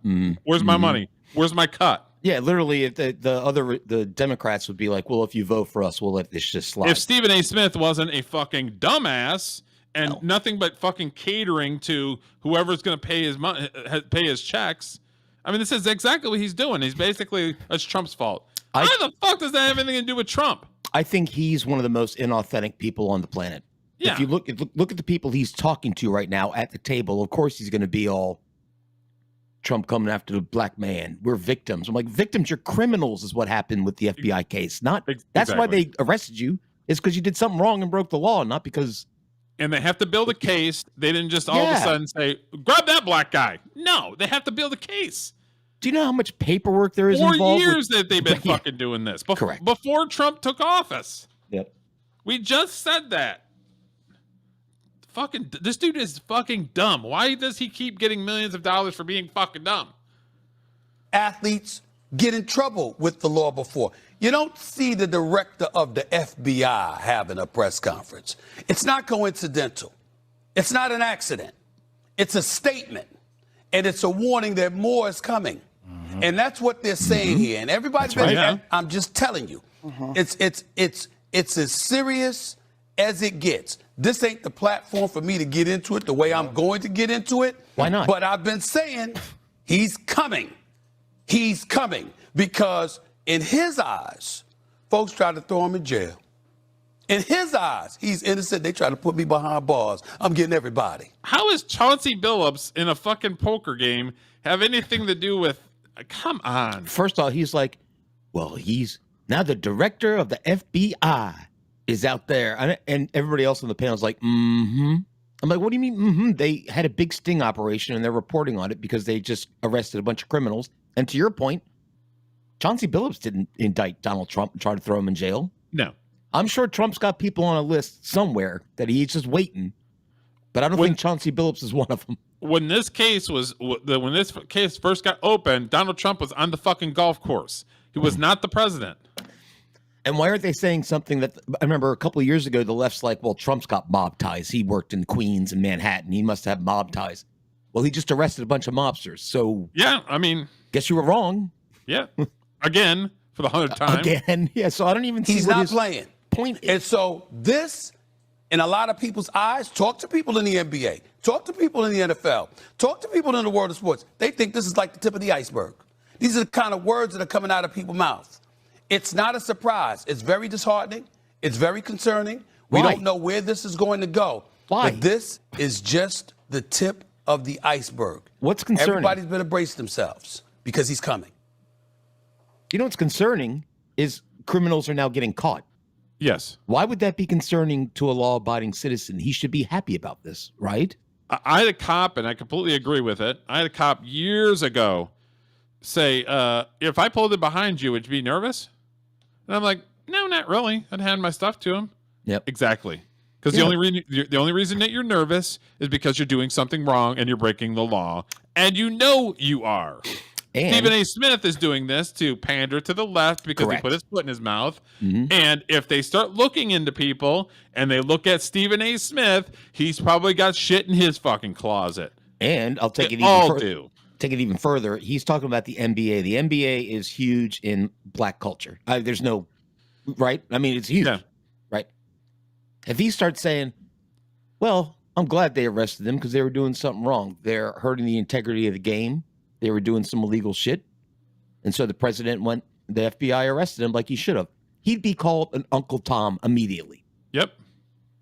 S1: Where's my money? Where's my cut?
S2: Yeah, literally, if the Democrats would be like, well, if you vote for us, we'll let this just slide.
S1: If Stephen A. Smith wasn't a fucking dumbass and nothing but fucking catering to whoever's going to pay his money, pay his checks. I mean, this is exactly what he's doing. He's basically, it's Trump's fault. How the fuck does that have anything to do with Trump?
S2: I think he's one of the most inauthentic people on the planet.
S1: Yeah.
S2: If you look at the people he's talking to right now at the table, of course he's going to be all Trump coming after the black man. We're victims. I'm like, victims, you're criminals is what happened with the FBI case. That's why they arrested you, is because you did something wrong and broke the law, not because.
S1: And they have to build a case. They didn't just all of a sudden say, grab that black guy. No, they have to build a case.
S2: Do you know how much paperwork there is
S1: 4
S2: involved?
S1: years that they've been fucking doing this.
S2: Correct.
S1: Before Trump took office.
S2: Yep.
S1: We just said that. This dude is fucking dumb. Why does he keep getting millions of dollars for being fucking dumb?
S10: Athletes get in trouble with the law before. You don't see the director of the FBI having a press conference. It's not coincidental. It's not an accident. It's a statement. And it's a warning that more is coming. Mm-hmm. And that's what they're saying here. And everybody's I'm just telling you, it's as serious as it gets. This ain't the platform for me to get into it the way I'm going to get into it.
S2: Why not?
S10: But I've been saying he's coming. He's coming because in his eyes, folks try to throw him in jail. In his eyes, he's innocent. They try to put me behind bars. I'm getting everybody.
S1: How is Chauncey Billups in a fucking poker game have anything to do with? Come on.
S2: First off, he's like, well, he's now the director of the FBI is out there. And everybody else on the panel is like, mm-hmm. I'm like, what do you mean, mm-hmm? They had a big sting operation and they're reporting on it because they just arrested a bunch of criminals. And to your point, Chauncey Billups didn't indict Donald Trump and try to throw him in jail.
S1: No.
S2: I'm sure Trump's got people on a list somewhere that he's just waiting. But I don't think Chauncey Billups is one of them.
S1: When this case first got opened, Donald Trump was on the fucking golf course. He was not the president.
S2: And why aren't they saying something that I remember a couple of years ago, the left's like, well, Trump's got mob ties. He worked in Queens and Manhattan. He must have mob ties. Well, he just arrested a bunch of mobsters. So
S1: yeah, I mean,
S2: guess you were wrong.
S1: Yeah. Again, for the 100th time.
S2: Again. Yeah. So I don't even see
S10: he's
S2: what
S10: not
S2: his
S10: playing.
S2: Point is.
S10: And so this, in a lot of people's eyes, talk to people in the NBA, talk to people in the NFL, talk to people in the world of sports. They think this is like the tip of the iceberg. These are the kind of words that are coming out of people's mouths. It's not a surprise. It's very disheartening. It's very concerning. We don't know where this is going to go.
S2: Why?
S10: But this is just the tip of the iceberg.
S2: What's concerning?
S10: Everybody's been embracing themselves because he's coming.
S2: You know what's concerning is criminals are now getting caught.
S1: Yes.
S2: Why would that be concerning to a law-abiding citizen? He should be happy about this, right?
S1: I had a cop, and I completely agree with it. I had a cop years ago say, if I pulled in behind you, would you be nervous? And I'm like, no, not really. I'd hand my stuff to him.
S2: Yep.
S1: Exactly. Because the only reason that you're nervous is because you're doing something wrong and you're breaking the law. And you know you are. And Stephen A. Smith is doing this to pander to the left because he put his foot in his mouth. Mm-hmm. And if they start looking into people and they look at Stephen A. Smith, he's probably got shit in his fucking closet.
S2: And I'll take it even further. He's talking about the NBA. The NBA is huge in black culture. There's no, right? I mean, it's huge, right? If he starts saying, well, I'm glad they arrested them because they were doing something wrong. They're hurting the integrity of the game. They were doing some illegal shit. And so the FBI arrested him like he should have. He'd be called an Uncle Tom immediately.
S1: Yep.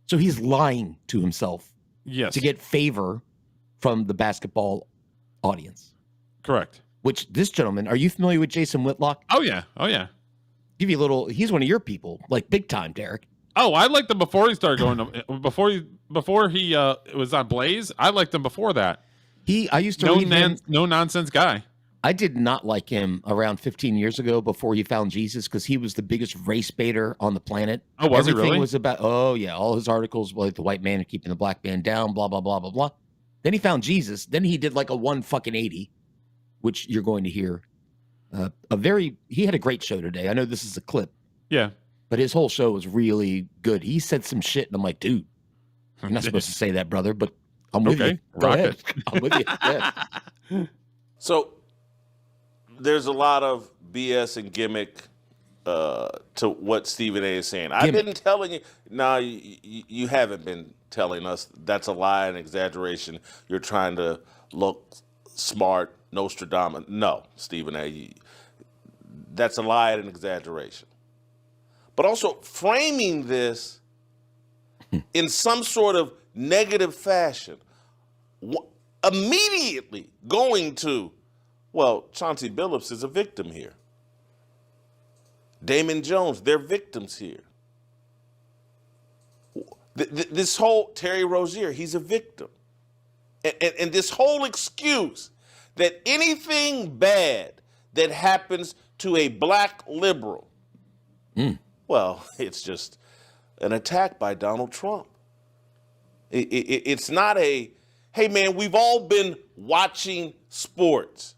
S2: So he's lying to himself.
S1: Yes.
S2: To get favor from the basketball audience.
S1: Correct.
S2: Which this gentleman, are you familiar with Jason Whitlock?
S1: Oh, yeah. Oh, yeah.
S2: Give you a little, he's one of your people, like big time, Derek.
S1: Oh, I liked him before he started going, before he was on Blaze. I liked him before that.
S2: I used to read him.
S1: No nonsense guy.
S2: I did not like him around 15 years ago before he found Jesus because he was the biggest race baiter on the planet.
S1: Oh, was he really?
S2: Everything was about, all his articles were like the white man keeping the black man down, blah, blah, blah, blah, blah. Then he found Jesus. Then he did like a 180, which you're going to hear. He had a great show today. I know this is a clip.
S1: Yeah.
S2: But his whole show was really good. He said some shit, and I'm like, dude, you're not supposed to say that, brother, but I'm with you. Go ahead. I'm with you. Yeah.
S9: So there's a lot of BS and gimmick to what Stephen A. is saying. I've been telling you. No, you haven't been telling us. That's a lie and exaggeration. You're trying to look smart, Nostradamus. No, Stephen A. That's a lie and an exaggeration. but also framing this in some sort of negative fashion. Immediately going to, well, Chauncey Billups is a victim here. Damon Jones, they're victims here. This whole Terry Rozier, he's a victim. And this whole excuse that anything bad that happens to a black liberal, well, it's just an attack by Donald Trump. It's not a, hey man, we've all been watching sports.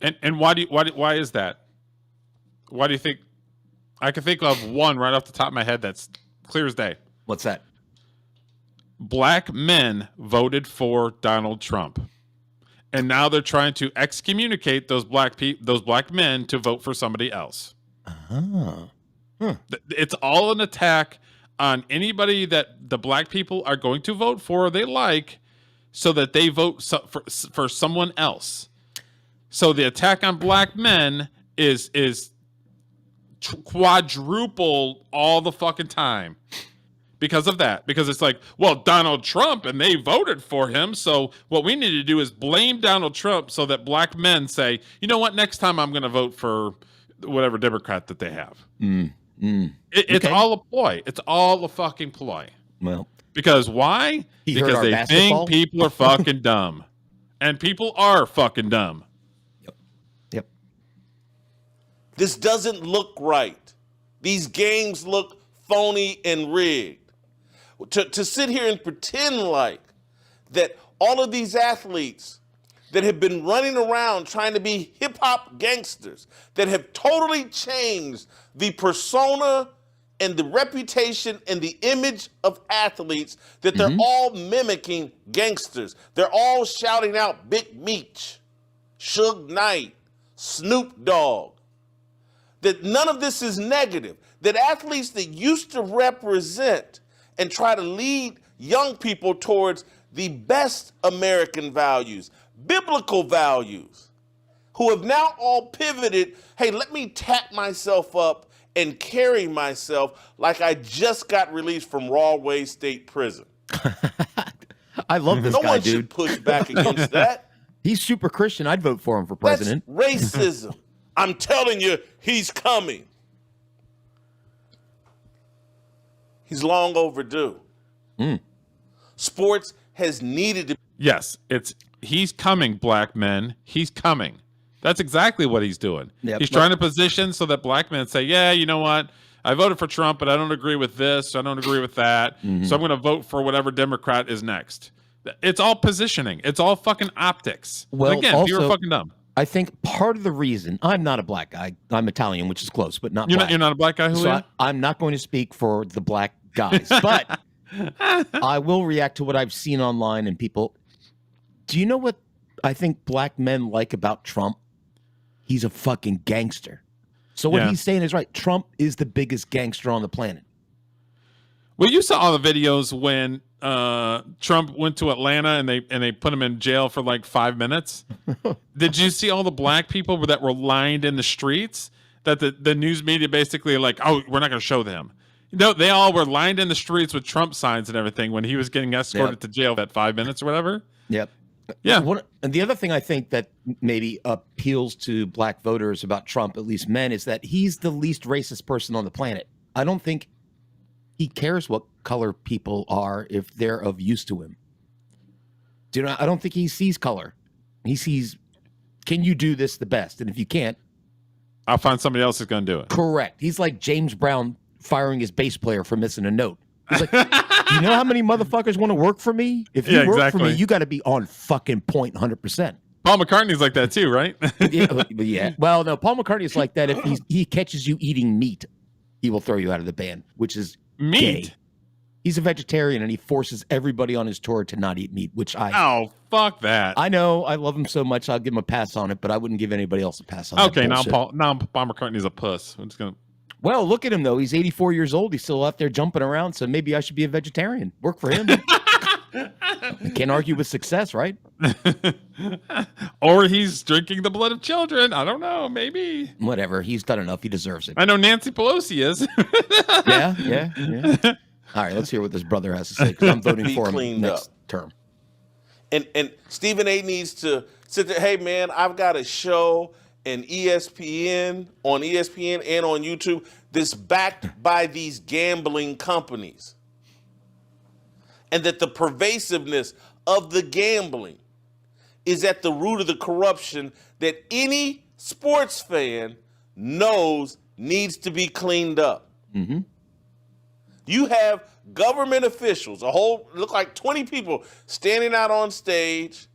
S1: And why is that? Why do you think? I can think of one right off the top of my head that's clear as day.
S2: What's that?
S1: Black men voted for Donald Trump, and now they're trying to excommunicate those black men to vote for somebody else. It's all an attack on anybody that the black people are going to vote for or they like, so that they vote for someone else. So the attack on black men is quadruple all the fucking time. Because of that. Because it's like, well, Donald Trump, and they voted for him. So what we need to do is blame Donald Trump so that black men say, you know what, next time I'm going to vote for whatever Democrat that they have. It's all a ploy. It's all a fucking ploy.
S2: Well,
S1: because why? Because they think people are fucking dumb. And people are fucking dumb.
S2: Yep.
S9: This doesn't look right. These games look phony and rigged. To sit here and pretend like that all of these athletes that have been running around trying to be hip-hop gangsters, that have totally changed the persona and the reputation and the image of athletes, that they're all mimicking gangsters. They're all shouting out Big Meech, Suge Knight, Snoop Dogg. That none of this is negative. That athletes that used to represent and try to lead young people towards the best American values, biblical values, who have now all pivoted, hey, let me tap myself up and carry myself like I just got released from Rahway State Prison.
S2: I love this guy, dude.
S9: No one should push back against that.
S2: He's super Christian. I'd vote for him for president.
S9: That's racism. I'm telling you, he's coming. He's long overdue. Sports has needed to.
S1: Yes, he's coming, black men. He's coming. That's exactly what he's doing.
S2: Yep.
S1: He's trying to position so that black men say, yeah, you know what? I voted for Trump, but I don't agree with this. I don't agree with that. So I'm going to vote for whatever Democrat is next. It's all positioning. It's all fucking optics.
S2: Well,
S1: again,
S2: also,
S1: you're fucking dumb.
S2: I think part of the reason I'm not a black guy, I'm Italian, which is close, but not black.
S1: You're not a black guy, Julio?
S2: So I'm not going to speak for the black guys, but I will react to what I've seen online and people. Do you know what I think black men like about Trump? He's a fucking gangster. So what he's saying is right. Trump is the biggest gangster on the planet.
S1: Well, you saw all the videos when Trump went to Atlanta and they put him in jail for like 5 minutes. Did you see all the black people that were lined in the streets? That the news media basically like, oh, we're not going to show them. No, they all were lined in the streets with Trump signs and everything when he was getting escorted to jail that 5 minutes or whatever.
S2: Yep.
S1: Yeah.
S2: And the other thing I think that maybe appeals to black voters about Trump, at least men, is that he's the least racist person on the planet. I don't think he cares what color people are if they're of use to him. Do you know? I don't think he sees color. He sees, can you do this the best? And if you can't,
S1: I'll find somebody else who's going to do it.
S2: Correct. He's like James Brown firing his bass player for missing a note. He's like, you know how many motherfuckers want to work for me? If you work for me, you got to be on fucking point 100%.
S1: Paul McCartney's like that too, right?
S2: yeah. Well, no, Paul McCartney is like that. If he catches you eating meat, he will throw you out of the band, which is
S1: meat.
S2: Gay. He's a vegetarian and he forces everybody on his tour to not eat meat, which
S1: Oh, fuck that.
S2: I know. I love him so much. I'll give him a pass on it, but I wouldn't give anybody else a pass on it.
S1: Okay, now Paul McCartney's a puss. I'm just gonna.
S2: Well, look at him though. He's 84 years old. He's still out there jumping around. So maybe I should be a vegetarian. Work for him. You can't argue with success, right?
S1: Or he's drinking the blood of children. I don't know. Maybe.
S2: Whatever. He's done enough. He deserves it.
S1: I know Nancy Pelosi is.
S2: Yeah. All right, let's hear what this brother has to say, because I'm voting for him next term.
S9: And Stephen A. needs to sit there. Hey, man, I've got a show on ESPN and on YouTube that's backed by these gambling companies. And that the pervasiveness of the gambling is at the root of the corruption that any sports fan knows needs to be cleaned up.
S2: Mm-hmm.
S9: You have government officials, look like 20 people standing out on stage.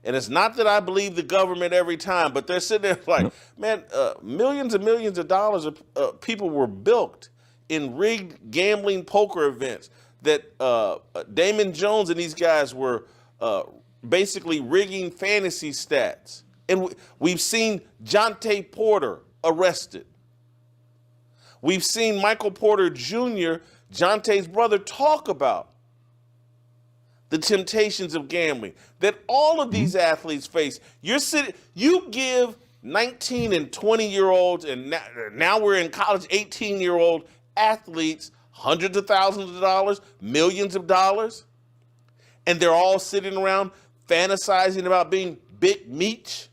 S9: And it's not that I believe the government every time, but they're sitting there like, man, millions and millions of dollars of people were bilked in rigged gambling poker events that Damon Jones and these guys were basically rigging fantasy stats. And we've seen Jonte Porter arrested. We've seen Michael Porter Jr., Jonte's brother, talk about the temptations of gambling that all of these athletes face. You give 19 and 20-year-olds, and now we're in college, 18-year-old athletes hundreds of thousands of dollars, millions of dollars, and they're all sitting around fantasizing about being Big Meech.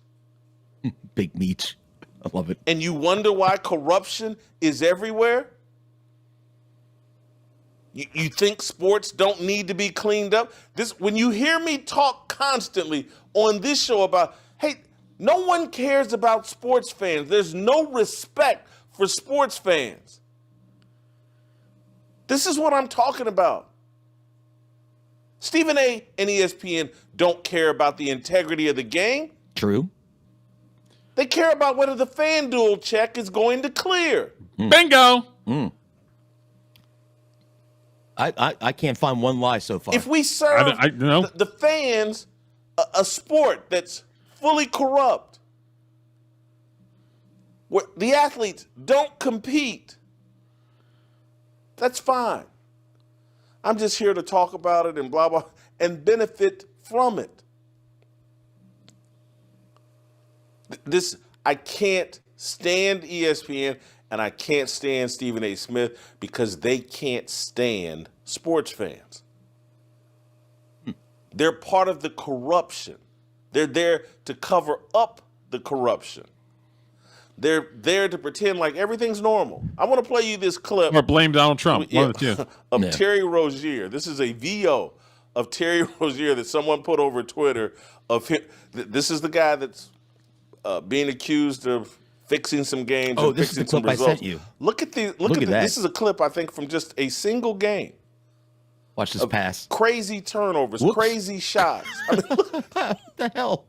S2: Big Meech. I love it.
S9: And you wonder why corruption is everywhere? You think sports don't need to be cleaned up? When you hear me talk constantly on this show about, hey, no one cares about sports fans. There's no respect for sports fans. This is what I'm talking about. Stephen A. and ESPN don't care about the integrity of the game.
S2: True.
S9: They care about whether the FanDuel check is going to clear.
S1: Bingo.
S2: I can't find one lie so far.
S9: If we serve the fans a sport that's fully corrupt, where the athletes don't compete, that's fine. I'm just here to talk about it and blah, blah, and benefit from it. I can't stand ESPN and I can't stand Stephen A. Smith because they can't stand sports fans. They're part of the corruption. They're there to cover up the corruption. They're there to pretend like everything's normal. I want to play you this clip.
S1: Or blame Donald Trump. One of the two.
S9: Of Terry Rozier. This is a VO of Terry Rozier that someone put over Twitter of him. This is the guy that's being accused of fixing some games.
S2: Oh,
S9: and
S2: this is the
S9: fixing
S2: clip
S9: some
S2: I
S9: results.
S2: sent you.
S9: Look at that. This is a clip, I think, from just a single game.
S2: Watch this pass.
S9: Crazy turnovers, crazy shots. I mean,
S2: what the hell?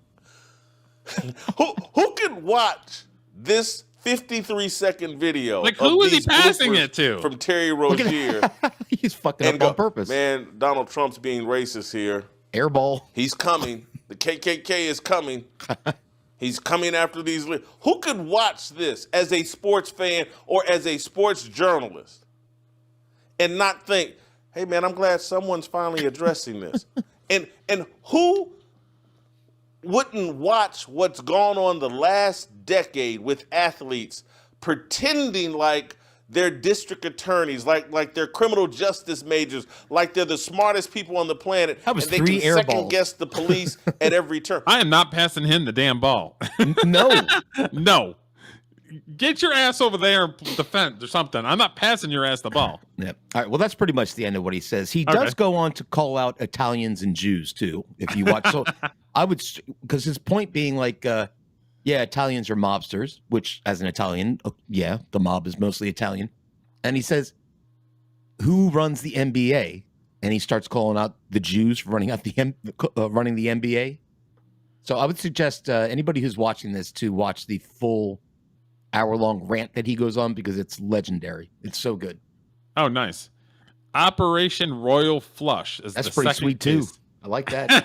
S9: Who can watch this 53-second video?
S1: Like, who is he passing it to?
S9: From Terry Rozier.
S2: He's fucking up on purpose.
S9: Man, Donald Trump's being racist here.
S2: Airball.
S9: He's coming. The KKK is coming. He's coming after these. Who could watch this as a sports fan or as a sports journalist and not think, hey, man, I'm glad someone's finally addressing this? and who wouldn't watch what's gone on the last decade with athletes pretending like they're district attorneys, like they're criminal justice majors, like they're the smartest people on the planet,
S2: that was
S9: and they
S2: 3
S9: can
S2: air
S9: second
S2: balls.
S9: guess the police at every turn.
S1: I am not passing him the damn ball.
S2: No.
S1: No. Get your ass over there and defend or something. I'm not passing your ass the ball.
S2: Yeah. All right. Well, that's pretty much the end of what he says. He does go on to call out Italians and Jews too. If you watch, so I would, because his point being like, yeah, Italians are mobsters, which as an Italian, yeah, the mob is mostly Italian. And he says, who runs the NBA? And he starts calling out the Jews for running running the NBA. So I would suggest anybody who's watching this to watch the full hour-long rant that he goes on because it's legendary. It's so good.
S1: Oh, nice. Operation Royal Flush is
S2: That's
S1: the
S2: pretty
S1: second
S2: sweet
S1: case.
S2: too. I like that.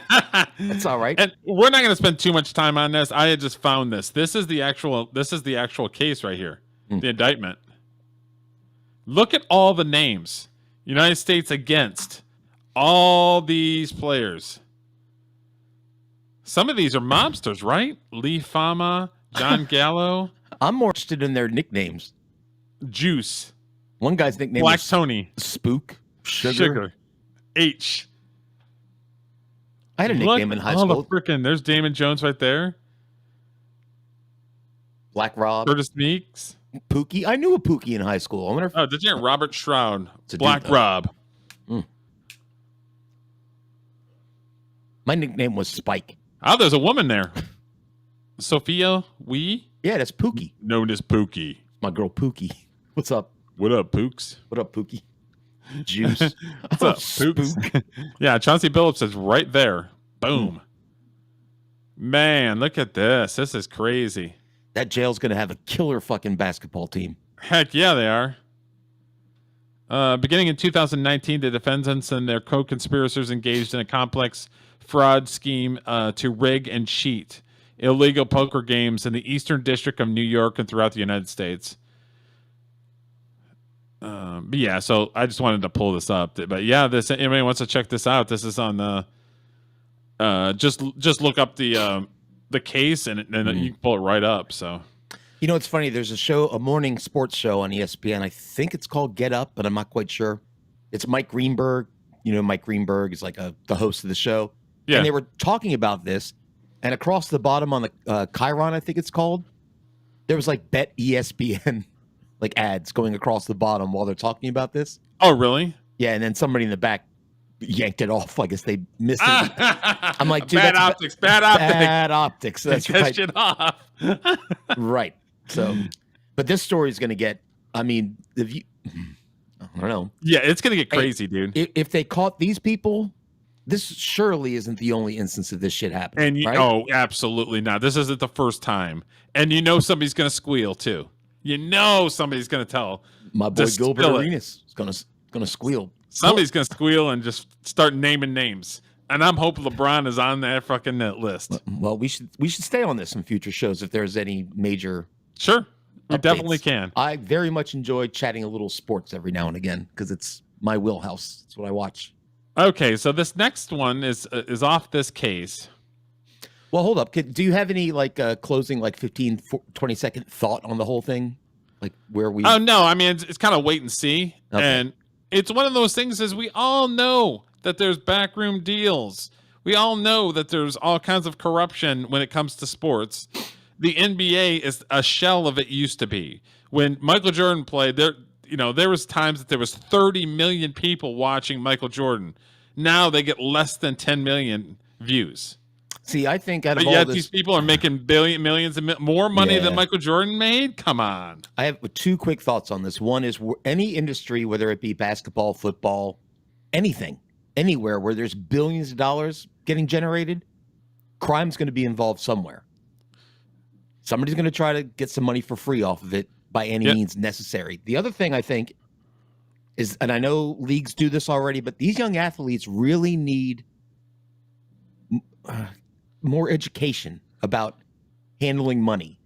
S2: That's all right.
S1: And we're not going to spend too much time on this. I had just found this. This is the actual case right here. The indictment. Look at all the names. United States against All these players. Some of these are mobsters, right? Lee Fama, John Gallo.
S2: I'm more interested in their nicknames.
S1: Juice.
S2: One guy's nickname
S1: Black
S2: was
S1: Tony.
S2: Spook. Sugar.
S1: H.
S2: I had a nickname in high school.
S1: There's Damon Jones right there.
S2: Black Rob.
S1: Curtis Meeks.
S2: Pookie. I knew a Pookie in high school. I wonder if
S1: did you? Robert Shroud. Black Rob.
S2: My nickname was Spike.
S1: Oh, there's a woman there. Sophia Wee?
S2: Yeah, that's Pookie.
S1: Known as Pookie.
S2: My girl Pookie. What's up?
S1: What up, Pooks?
S2: What up, Pookie? Juice.
S1: What's up, Pooks? Yeah, Chauncey Billups is right there. Boom. Man, look at this. This is crazy.
S2: That jail's going to have a killer fucking basketball team.
S1: Heck yeah, they are. Beginning in 2019, the defendants and their co-conspirators engaged in a complex fraud scheme to rig and cheat illegal poker games in the Eastern District of New York and throughout the United States. But yeah, so I just wanted to pull this up. But yeah, this anybody wants to check this out? This is on the just look up the case and you can pull it right up. So
S2: you know, it's funny. There's a morning sports show on ESPN. I think it's called Get Up, but I'm not quite sure. It's Mike Greenberg. You know, Mike Greenberg is like the host of the show. Yeah. And they were talking about this, and across the bottom on the Chiron, I think it's called, there was like Bet ESPN like ads going across the bottom while they're talking about this.
S1: Oh, really?
S2: Yeah, and then somebody in the back yanked it off. I guess they missed it. I'm like, dude,
S1: bad optics.
S2: Bad optics. That's right.
S1: It off.
S2: Right. So, but this story is going to get, I mean, I don't know.
S1: Yeah, it's going to get crazy, dude.
S2: If they caught these people, this surely isn't the only instance of this shit happening.
S1: And
S2: right?
S1: Oh, absolutely not. This isn't the first time. And you know somebody's going to squeal too. You know somebody's going to tell.
S2: My boy Gilbert Arenas is going to squeal.
S1: Somebody's going to squeal and just start naming names. And I'm hoping LeBron is on that fucking list.
S2: Well, we should stay on this in future shows if there's any major.
S1: Sure. We
S2: updates.
S1: Definitely can.
S2: I very much enjoy chatting a little sports every now and again because it's my wheelhouse. It's what I watch.
S1: Okay, so this next one is off this case.
S2: Well, hold up. Do you have any closing 15, 20-second thought on the whole thing? Like where we?
S1: Oh no, I mean it's kind of wait and see,
S2: okay.
S1: And it's one of those things. As we all know that there's backroom deals. We all know that there's all kinds of corruption when it comes to sports. The NBA is a shell of it used to be. When Michael Jordan played, there was times that there was 30 million people watching Michael Jordan. Now they get less than 10 million views.
S2: See, I think out of
S1: all these people are making millions and more money than Michael Jordan made. Come on.
S2: I have two quick thoughts on this. One is any industry, whether it be basketball, football, anything, anywhere where there's billions of dollars getting generated, crime's going to be involved somewhere. Somebody's going to try to get some money for free off of it by any means necessary. The other thing I think is, and I know leagues do this already, but these young athletes really need more education about handling money.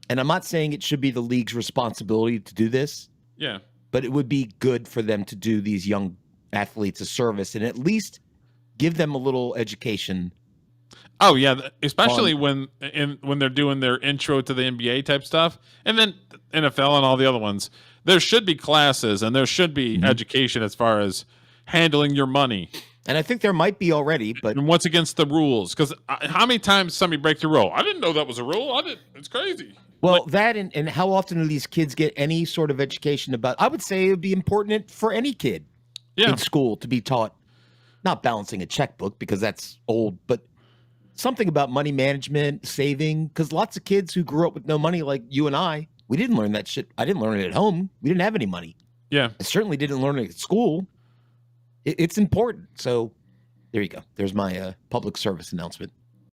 S2: And I'm not saying it should be the league's responsibility to do this.
S1: Yeah.
S2: But it would be good for them to do these young athletes a service and at least give them a little education.
S1: Oh yeah, especially when they're doing their intro to the NBA type stuff, and then NFL and all the other ones. There should be classes and there should be education as far as handling your money.
S2: And I think there might be already, but
S1: and what's against the rules? Because how many times somebody break the rule? I didn't know that was a rule. It's crazy.
S2: Well, that and how often do these kids get any sort of education about? I would say it would be important for any kid in school to be taught, not balancing a checkbook because that's old, but something about money management, saving. Because lots of kids who grew up with no money, like you and I, we didn't learn that shit. I didn't learn it at home. We didn't have any money.
S1: Yeah,
S2: I certainly didn't learn it at school. It's important. So there you go. There's my public service announcement.